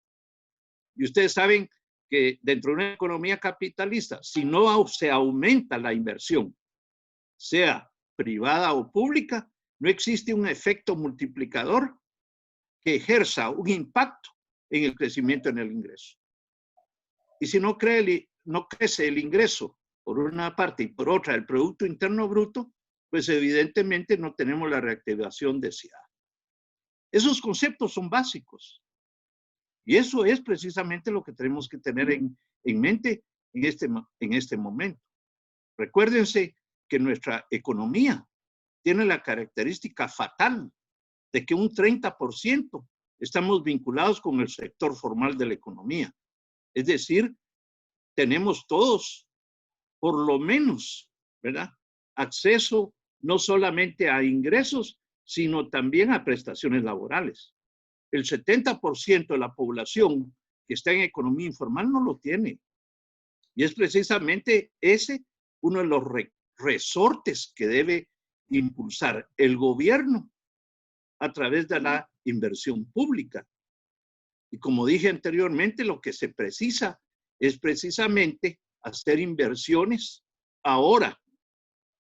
Y ustedes saben que dentro de una economía capitalista, si no se aumenta la inversión, sea privada o pública, no existe un efecto multiplicador que ejerza un impacto en el crecimiento en el ingreso. Y si no crece el ingreso por una parte y por otra el Producto Interno Bruto, pues evidentemente no tenemos la reactivación deseada. Esos conceptos son básicos. Y eso es precisamente lo que tenemos que tener en mente en este momento. Recuérdense que nuestra economía tiene la característica fatal de que un 30% estamos vinculados con el sector formal de la economía. Es decir, tenemos todos, por lo menos, ¿verdad?, acceso no solamente a ingresos, sino también a prestaciones laborales. El 70% de la población que está en economía informal no lo tiene. Y es precisamente ese uno de los resortes que debe impulsar el gobierno a través de la inversión pública. Y como dije anteriormente, lo que se precisa es precisamente hacer inversiones ahora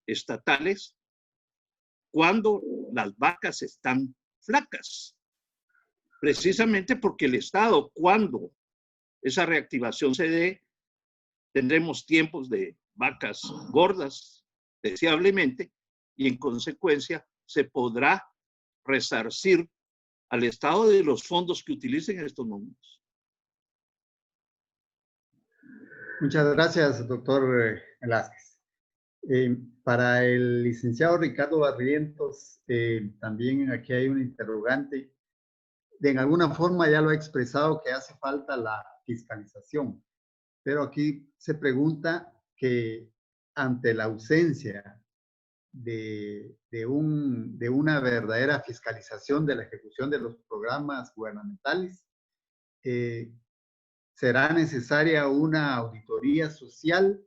estatales cuando las vacas están flacas. Precisamente porque el Estado, cuando esa reactivación se dé, tendremos tiempos de vacas gordas, deseablemente, y en consecuencia se podrá resarcir al Estado de los fondos que utilicen en estos momentos. Muchas gracias, doctor Velázquez. Para el licenciado Ricardo Barrientos, también aquí hay una interrogante. De alguna forma ya lo ha expresado que hace falta la fiscalización, pero aquí se pregunta que ante la ausencia de una verdadera fiscalización de la ejecución de los programas gubernamentales, ¿será necesaria una auditoría social?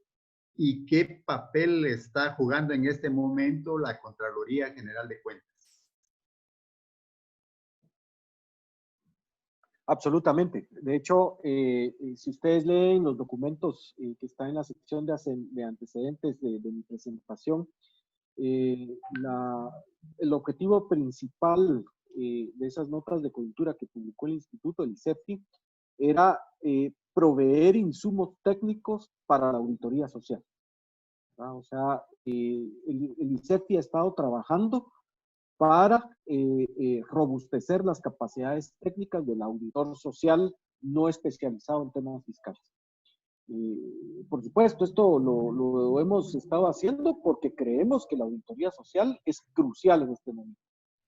¿Y qué papel está jugando en este momento la Contraloría General de Cuentas? Absolutamente. De hecho, si ustedes leen los documentos que están en la sección de antecedentes de mi presentación, el objetivo principal de esas notas de coyuntura que publicó el Instituto, el ICEFI, era proveer insumos técnicos para la auditoría social, ¿verdad? O sea, el ICEFI ha estado trabajando para robustecer las capacidades técnicas del auditor social no especializado en temas fiscales. Por supuesto, esto lo hemos estado haciendo porque creemos que la auditoría social es crucial en este momento.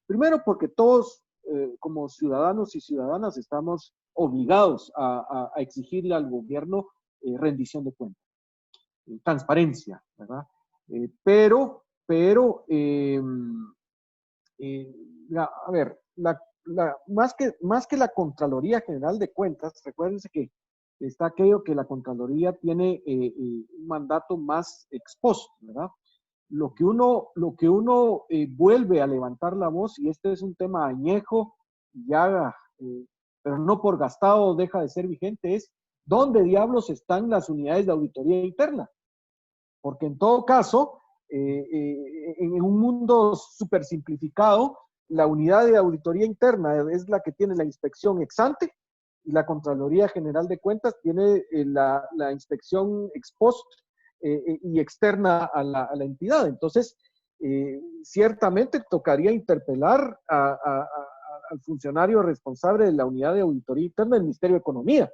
Primero, porque todos, como ciudadanos y ciudadanas, estamos obligados a exigirle al gobierno rendición de cuentas, transparencia, ¿verdad? A ver, más que la Contraloría General de Cuentas, recuérdense que está aquello que la Contraloría tiene un mandato más ex post, ¿verdad? Lo que uno vuelve a levantar la voz, y este es un tema añejo, ya, pero no por gastado deja de ser vigente, es ¿dónde diablos están las unidades de auditoría interna? Porque en todo caso, en un mundo súper simplificado, la unidad de auditoría interna es la que tiene la inspección ex ante y la Contraloría General de Cuentas tiene la inspección ex post y externa a la entidad. Entonces, ciertamente tocaría interpelar al funcionario responsable de la unidad de auditoría interna del Ministerio de Economía.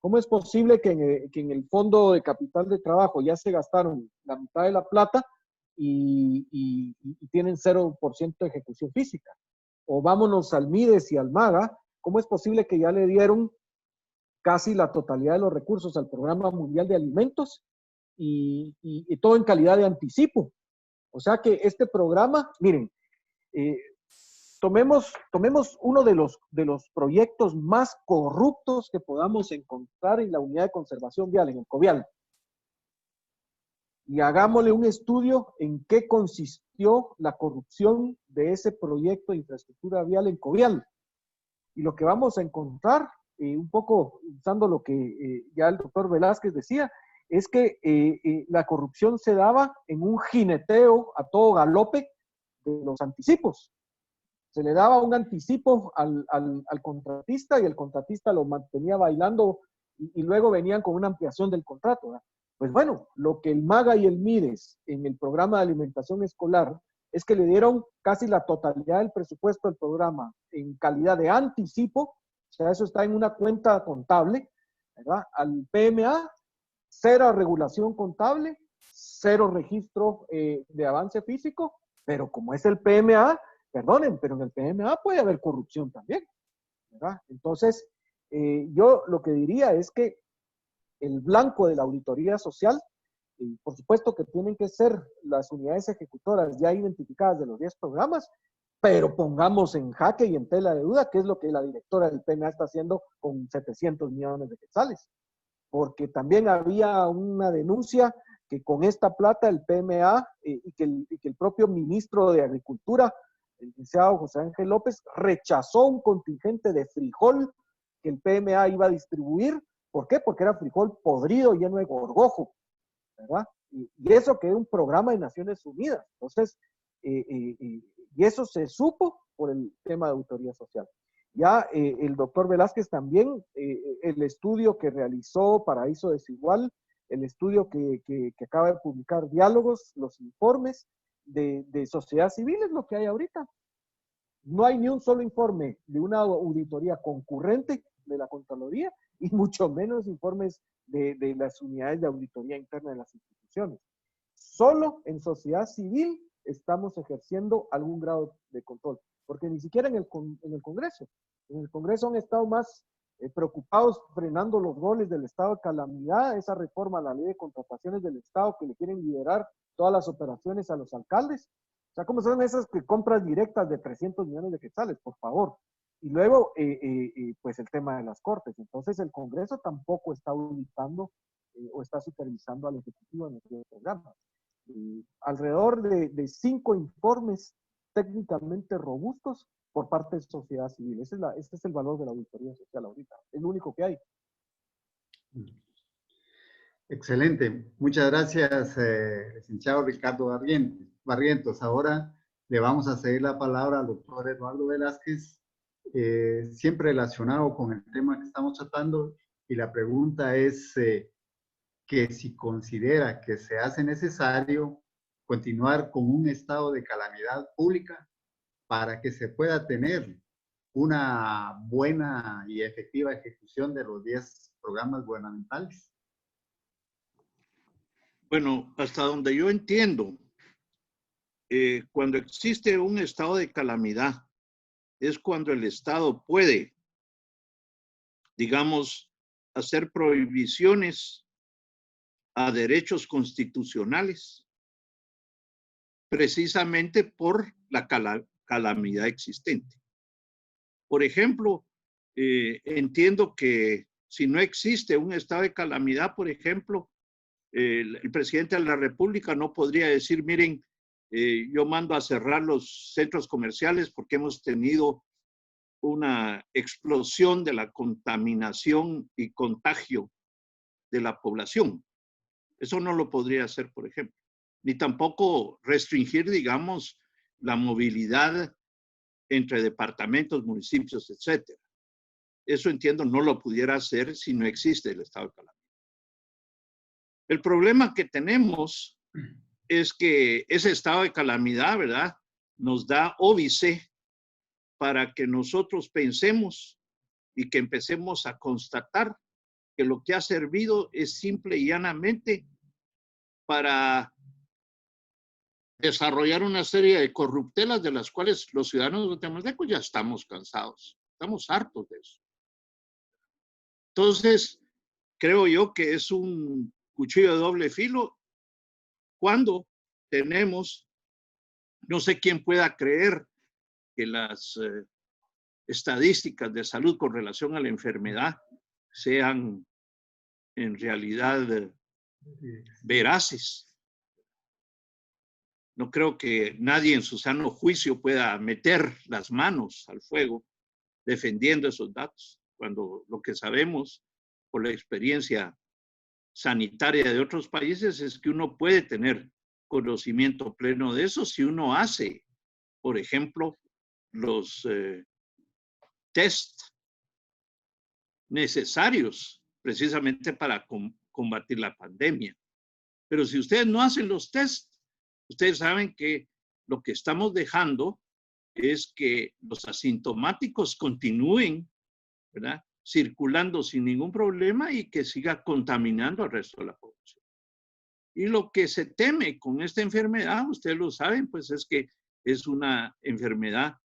¿Cómo es posible que en el Fondo de Capital de Trabajo ya se gastaron la mitad de la plata y tienen 0% de ejecución física? O vámonos al MIDES y al MAGA, ¿cómo es posible que ya le dieron casi la totalidad de los recursos al Programa Mundial de Alimentos y todo en calidad de anticipo? O sea que este programa, miren, tomemos uno de los proyectos más corruptos que podamos encontrar en la unidad de conservación vial, en el COVIAL, y hagámosle un estudio en qué consistió la corrupción de ese proyecto de infraestructura vial en COVIAL. Y lo que vamos a encontrar un poco usando lo que ya el doctor Velázquez decía, es que la corrupción se daba en un jineteo a todo galope de los anticipos. Se le daba un anticipo al contratista y el contratista lo mantenía bailando y luego venían con una ampliación del contrato, ¿verdad? Pues bueno, lo que el MAGA y el MIDES en el programa de alimentación escolar es que le dieron casi la totalidad del presupuesto del programa en calidad de anticipo, o sea, eso está en una cuenta contable, ¿verdad? Al PMA, cero regulación contable, cero registro de avance físico, pero como es el PMA, perdonen, pero en el PMA puede haber corrupción también, ¿verdad? Entonces, yo lo que diría es que el blanco de la auditoría social, por supuesto que tienen que ser las unidades ejecutoras ya identificadas de los 10 programas, pero pongamos en jaque y en tela de duda qué es lo que la directora del PMA está haciendo con 700 millones de quetzales. Porque también había una denuncia que con esta plata el PMA y que el propio ministro de Agricultura, el licenciado José Ángel López, rechazó un contingente de frijol que el PMA iba a distribuir. ¿Por qué? Porque era frijol podrido, lleno de gorgojo, ¿verdad? Y eso que es un programa de Naciones Unidas. Entonces, y eso se supo por el tema de auditoría social. Ya el doctor Velázquez también, el estudio que realizó Paraíso Desigual, el estudio que acaba de publicar Diálogos, los informes de sociedad civil es lo que hay ahorita. No hay ni un solo informe de una auditoría concurrente de la Contraloría y mucho menos informes de las unidades de auditoría interna de las instituciones. Solo en sociedad civil estamos ejerciendo algún grado de control, porque ni siquiera en el Congreso. En el Congreso han estado más preocupados frenando los goles del estado de calamidad, esa reforma a la ley de contrataciones del Estado que le quieren liberar todas las operaciones a los alcaldes. O sea, ¿cómo son esas compras directas de 300 millones de quetzales? Por favor. Y luego, pues el tema de las cortes. Entonces, el Congreso tampoco está auditando o está supervisando al Ejecutivo en el programa. Alrededor de 5 informes técnicamente robustos por parte de sociedad civil. Este es el valor de la auditoría social ahorita. Es lo único que hay. Excelente. Muchas gracias, licenciado Ricardo Barrientos. Ahora le vamos a ceder la palabra al doctor Eduardo Velázquez, siempre relacionado con el tema que estamos tratando. Y la pregunta es que si considera que se hace necesario continuar con un estado de calamidad pública para que se pueda tener una buena y efectiva ejecución de los 10 programas gubernamentales. Bueno, hasta donde yo entiendo, cuando existe un estado de calamidad, es cuando el Estado puede, digamos, hacer prohibiciones a derechos constitucionales, precisamente por la calamidad existente. Por ejemplo, entiendo que si no existe un estado de calamidad, por ejemplo, el presidente de la República no podría decir, miren, yo mando a cerrar los centros comerciales porque hemos tenido una explosión de la contaminación y contagio de la población. Eso no lo podría hacer, por ejemplo. Ni tampoco restringir, digamos, la movilidad entre departamentos, municipios, etcétera. Eso entiendo no lo pudiera hacer si no existe el estado de calamidad. El problema que tenemos es que ese estado de calamidad, ¿verdad?, nos da óbice para que nosotros pensemos y que empecemos a constatar que lo que ha servido es simple y llanamente para desarrollar una serie de corruptelas de las cuales los ciudadanos guatemaltecos ya estamos cansados, estamos hartos de eso. Entonces, creo yo que es un cuchillo de doble filo cuando tenemos, no sé quién pueda creer que las estadísticas de salud con relación a la enfermedad sean en realidad veraces. No creo que nadie en su sano juicio pueda meter las manos al fuego defendiendo esos datos. cuando lo que sabemos por la experiencia sanitaria de otros países es que uno puede tener conocimiento pleno de eso si uno hace, por ejemplo, los test necesarios precisamente para combatir la pandemia. Pero si ustedes no hacen los test, ustedes saben que lo que estamos dejando es que los asintomáticos continúen, ¿verdad?, circulando sin ningún problema y que siga contaminando al resto de la población. Y lo que se teme con esta enfermedad, ustedes lo saben, pues es que es una enfermedad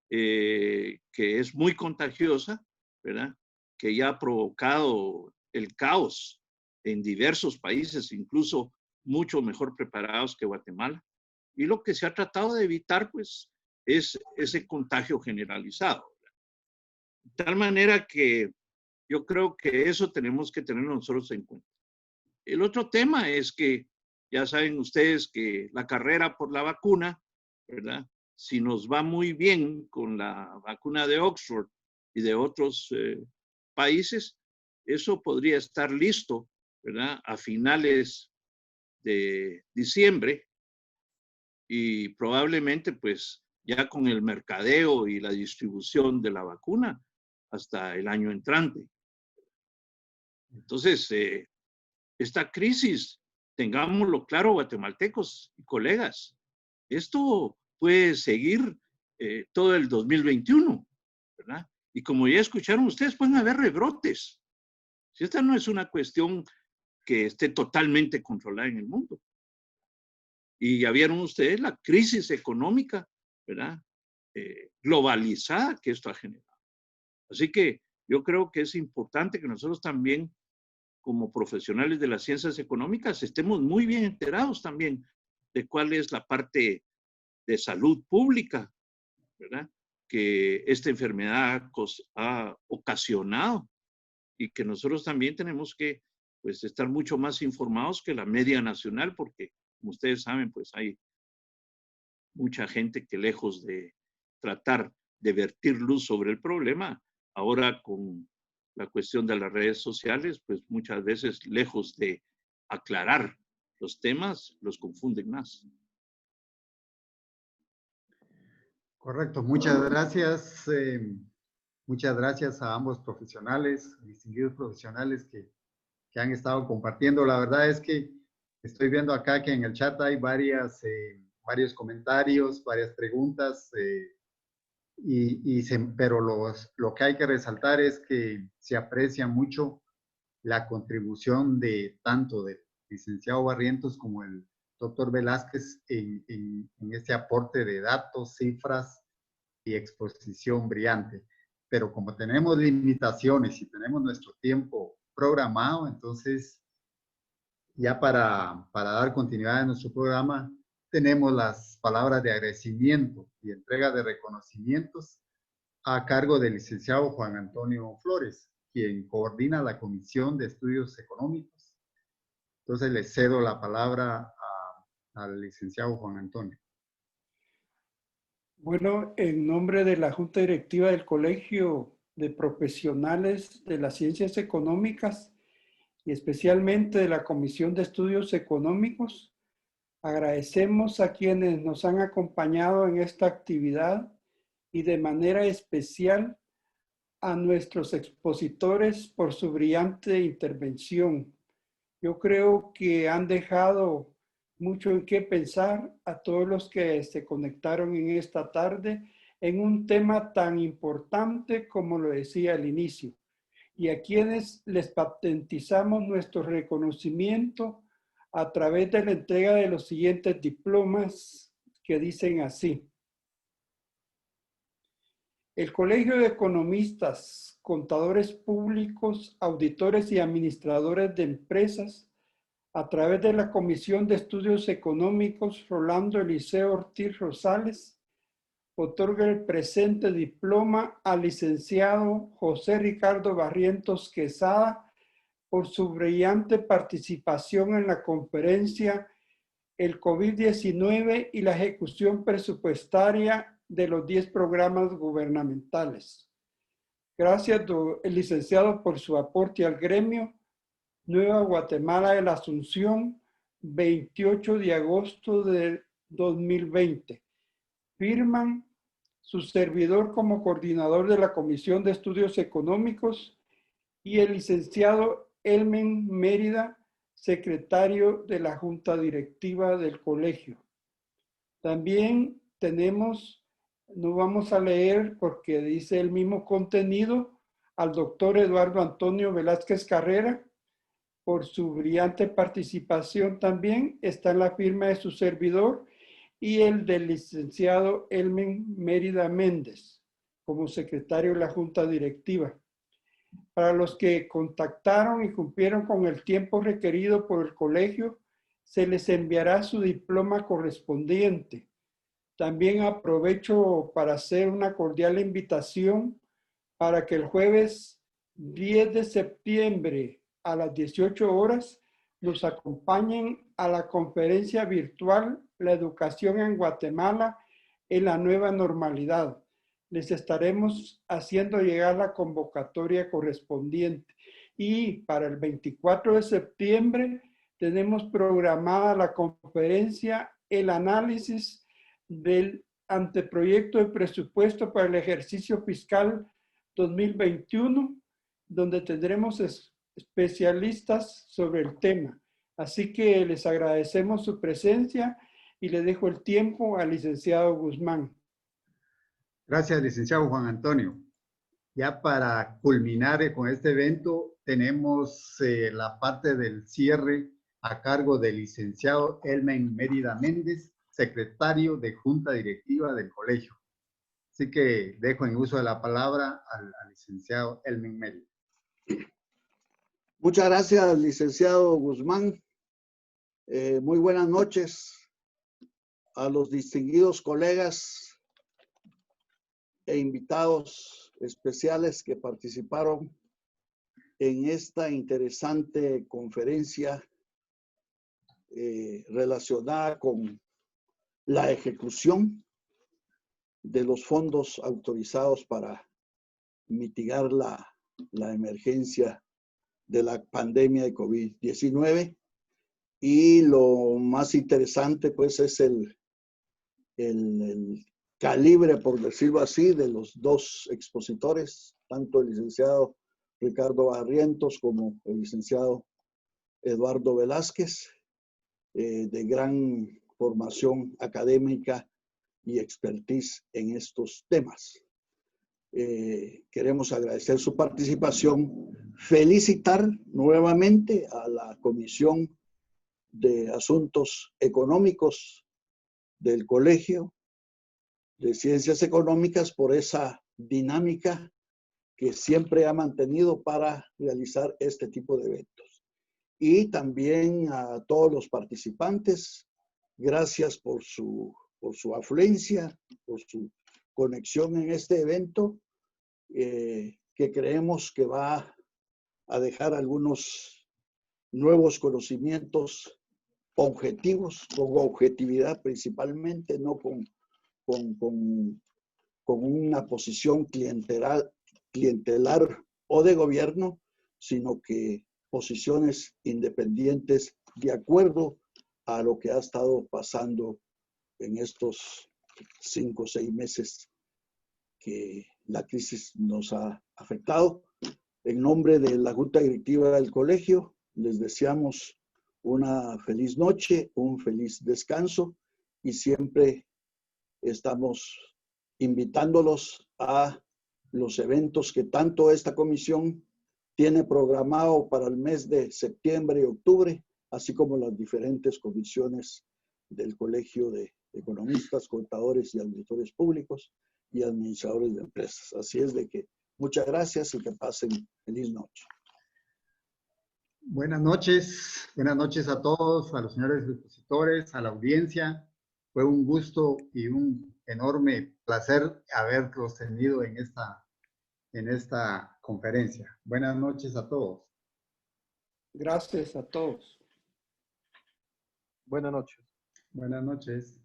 que es muy contagiosa, ¿verdad?, que ya ha provocado el caos en diversos países, incluso mucho mejor preparados que Guatemala. Y lo que se ha tratado de evitar, pues, es ese contagio generalizado. De tal manera que yo creo que eso tenemos que tener nosotros en cuenta. El otro tema es que ya saben ustedes que la carrera por la vacuna, ¿verdad?, si nos va muy bien con la vacuna de Oxford y de otros países, eso podría estar listo, ¿verdad?, a finales de diciembre y probablemente pues ya con el mercadeo y la distribución de la vacuna hasta el año entrante. Entonces, esta crisis, tengámoslo claro, guatemaltecos y colegas, esto puede seguir todo el 2021, ¿verdad? Y como ya escucharon ustedes, pueden haber rebrotes. Si esta no es una cuestión que esté totalmente controlada en el mundo. Y ya vieron ustedes la crisis económica, ¿verdad?, globalizada que esto ha generado. Así que yo creo que es importante que nosotros también, como profesionales de las ciencias económicas, estemos muy bien enterados también de cuál es la parte de salud pública, ¿verdad?, que esta enfermedad ha ocasionado y que nosotros también tenemos que, pues, estar mucho más informados que la media nacional, porque, como ustedes saben, pues hay mucha gente que lejos de tratar de vertir luz sobre el problema, ahora con la cuestión de las redes sociales, pues muchas veces lejos de aclarar los temas, los confunden más. Correcto, muchas gracias. Muchas gracias a ambos profesionales, distinguidos profesionales que han estado compartiendo. La verdad es que estoy viendo acá que en el chat hay varios comentarios, varias preguntas, pero lo que hay que resaltar es que se aprecia mucho la contribución de tanto del licenciado Barrientos como el doctor Velázquez en este aporte de datos, cifras y exposición brillante. Pero como tenemos limitaciones y tenemos nuestro tiempo programado, entonces ya para dar continuidad a nuestro programa, tenemos las palabras de agradecimiento y entrega de reconocimientos a cargo del licenciado Juan Antonio Flores, quien coordina la Comisión de Estudios Económicos. Entonces le cedo la palabra al licenciado Juan Antonio. Bueno, en nombre de la Junta Directiva del Colegio de Profesionales de las Ciencias Económicas y especialmente de la Comisión de Estudios Económicos, agradecemos a quienes nos han acompañado en esta actividad y de manera especial a nuestros expositores por su brillante intervención. Yo creo que han dejado mucho en qué pensar a todos los que se conectaron en esta tarde en un tema tan importante como lo decía al inicio, y a quienes les patentizamos nuestro reconocimiento a través de la entrega de los siguientes diplomas que dicen así. El Colegio de Economistas, Contadores Públicos, Auditores y Administradores de Empresas, a través de la Comisión de Estudios Económicos Rolando Eliseo Ortiz Rosales, otorga el presente diploma al licenciado José Ricardo Barrientos Quesada por su brillante participación en la conferencia El COVID-19 y la ejecución presupuestaria de los 10 programas gubernamentales. Gracias, el licenciado, por su aporte al gremio. Nueva Guatemala de la Asunción, 28 de agosto de 2020. Firman su servidor como coordinador de la Comisión de Estudios Económicos y el licenciado Elmen Mérida, secretario de la Junta Directiva del colegio. También tenemos, no vamos a leer porque dice el mismo contenido, al doctor Eduardo Antonio Velázquez Carrera, por su brillante participación también. Está en la firma de su servidor y el del licenciado Elmen Mérida Méndez como secretario de la Junta Directiva. Para los que contactaron y cumplieron con el tiempo requerido por el colegio, se les enviará su diploma correspondiente. También aprovecho para hacer una cordial invitación para que el jueves 10 de septiembre a las 18 horas nos acompañen a la conferencia virtual La Educación en Guatemala en la Nueva Normalidad. Les estaremos haciendo llegar la convocatoria correspondiente. Y para el 24 de septiembre tenemos programada la conferencia El análisis del anteproyecto de presupuesto para el ejercicio fiscal 2021, donde tendremos especialistas sobre el tema. Así que les agradecemos su presencia y le dejo el tiempo al licenciado Guzmán. Gracias, licenciado Juan Antonio. Ya para culminar con este evento, tenemos la parte del cierre a cargo del licenciado Elmen Mérida Méndez, secretario de Junta Directiva del colegio. Así que dejo en uso de la palabra al licenciado Elmen Mérida. Muchas gracias, licenciado Guzmán. Muy buenas noches a los distinguidos colegas e invitados especiales que participaron en esta interesante conferencia relacionada con la ejecución de los fondos autorizados para mitigar la emergencia de la pandemia de COVID-19. Y lo más interesante, pues, es el calibre, por decirlo así, de los dos expositores, tanto el licenciado Ricardo Barrientos como el licenciado Eduardo Velázquez, de gran formación académica y expertise en estos temas. Queremos agradecer su participación, felicitar nuevamente a la Comisión de Asuntos Económicos del Colegio de Ciencias Económicas por esa dinámica que siempre ha mantenido para realizar este tipo de eventos. Y también a todos los participantes, gracias por su afluencia, por su conexión en este evento, que creemos que va a dejar algunos nuevos conocimientos objetivos, con objetividad principalmente, no con una posición clientelar o de gobierno, sino que posiciones independientes de acuerdo a lo que ha estado pasando en estos 5 o 6 meses que la crisis nos ha afectado. En nombre de la Junta Directiva del Colegio, les deseamos una feliz noche, un feliz descanso y siempre estamos invitándolos a los eventos que tanto esta comisión tiene programado para el mes de septiembre y octubre, así como las diferentes comisiones del Colegio de Economistas, Contadores y Auditores Públicos y Administradores de Empresas. Así es de que muchas gracias y que pasen feliz noche. Buenas noches a todos, a los señores expositores, a la audiencia. Fue un gusto y un enorme placer haberlos tenido en esta conferencia. Buenas noches a todos. Gracias a todos. Buenas noches. Buenas noches.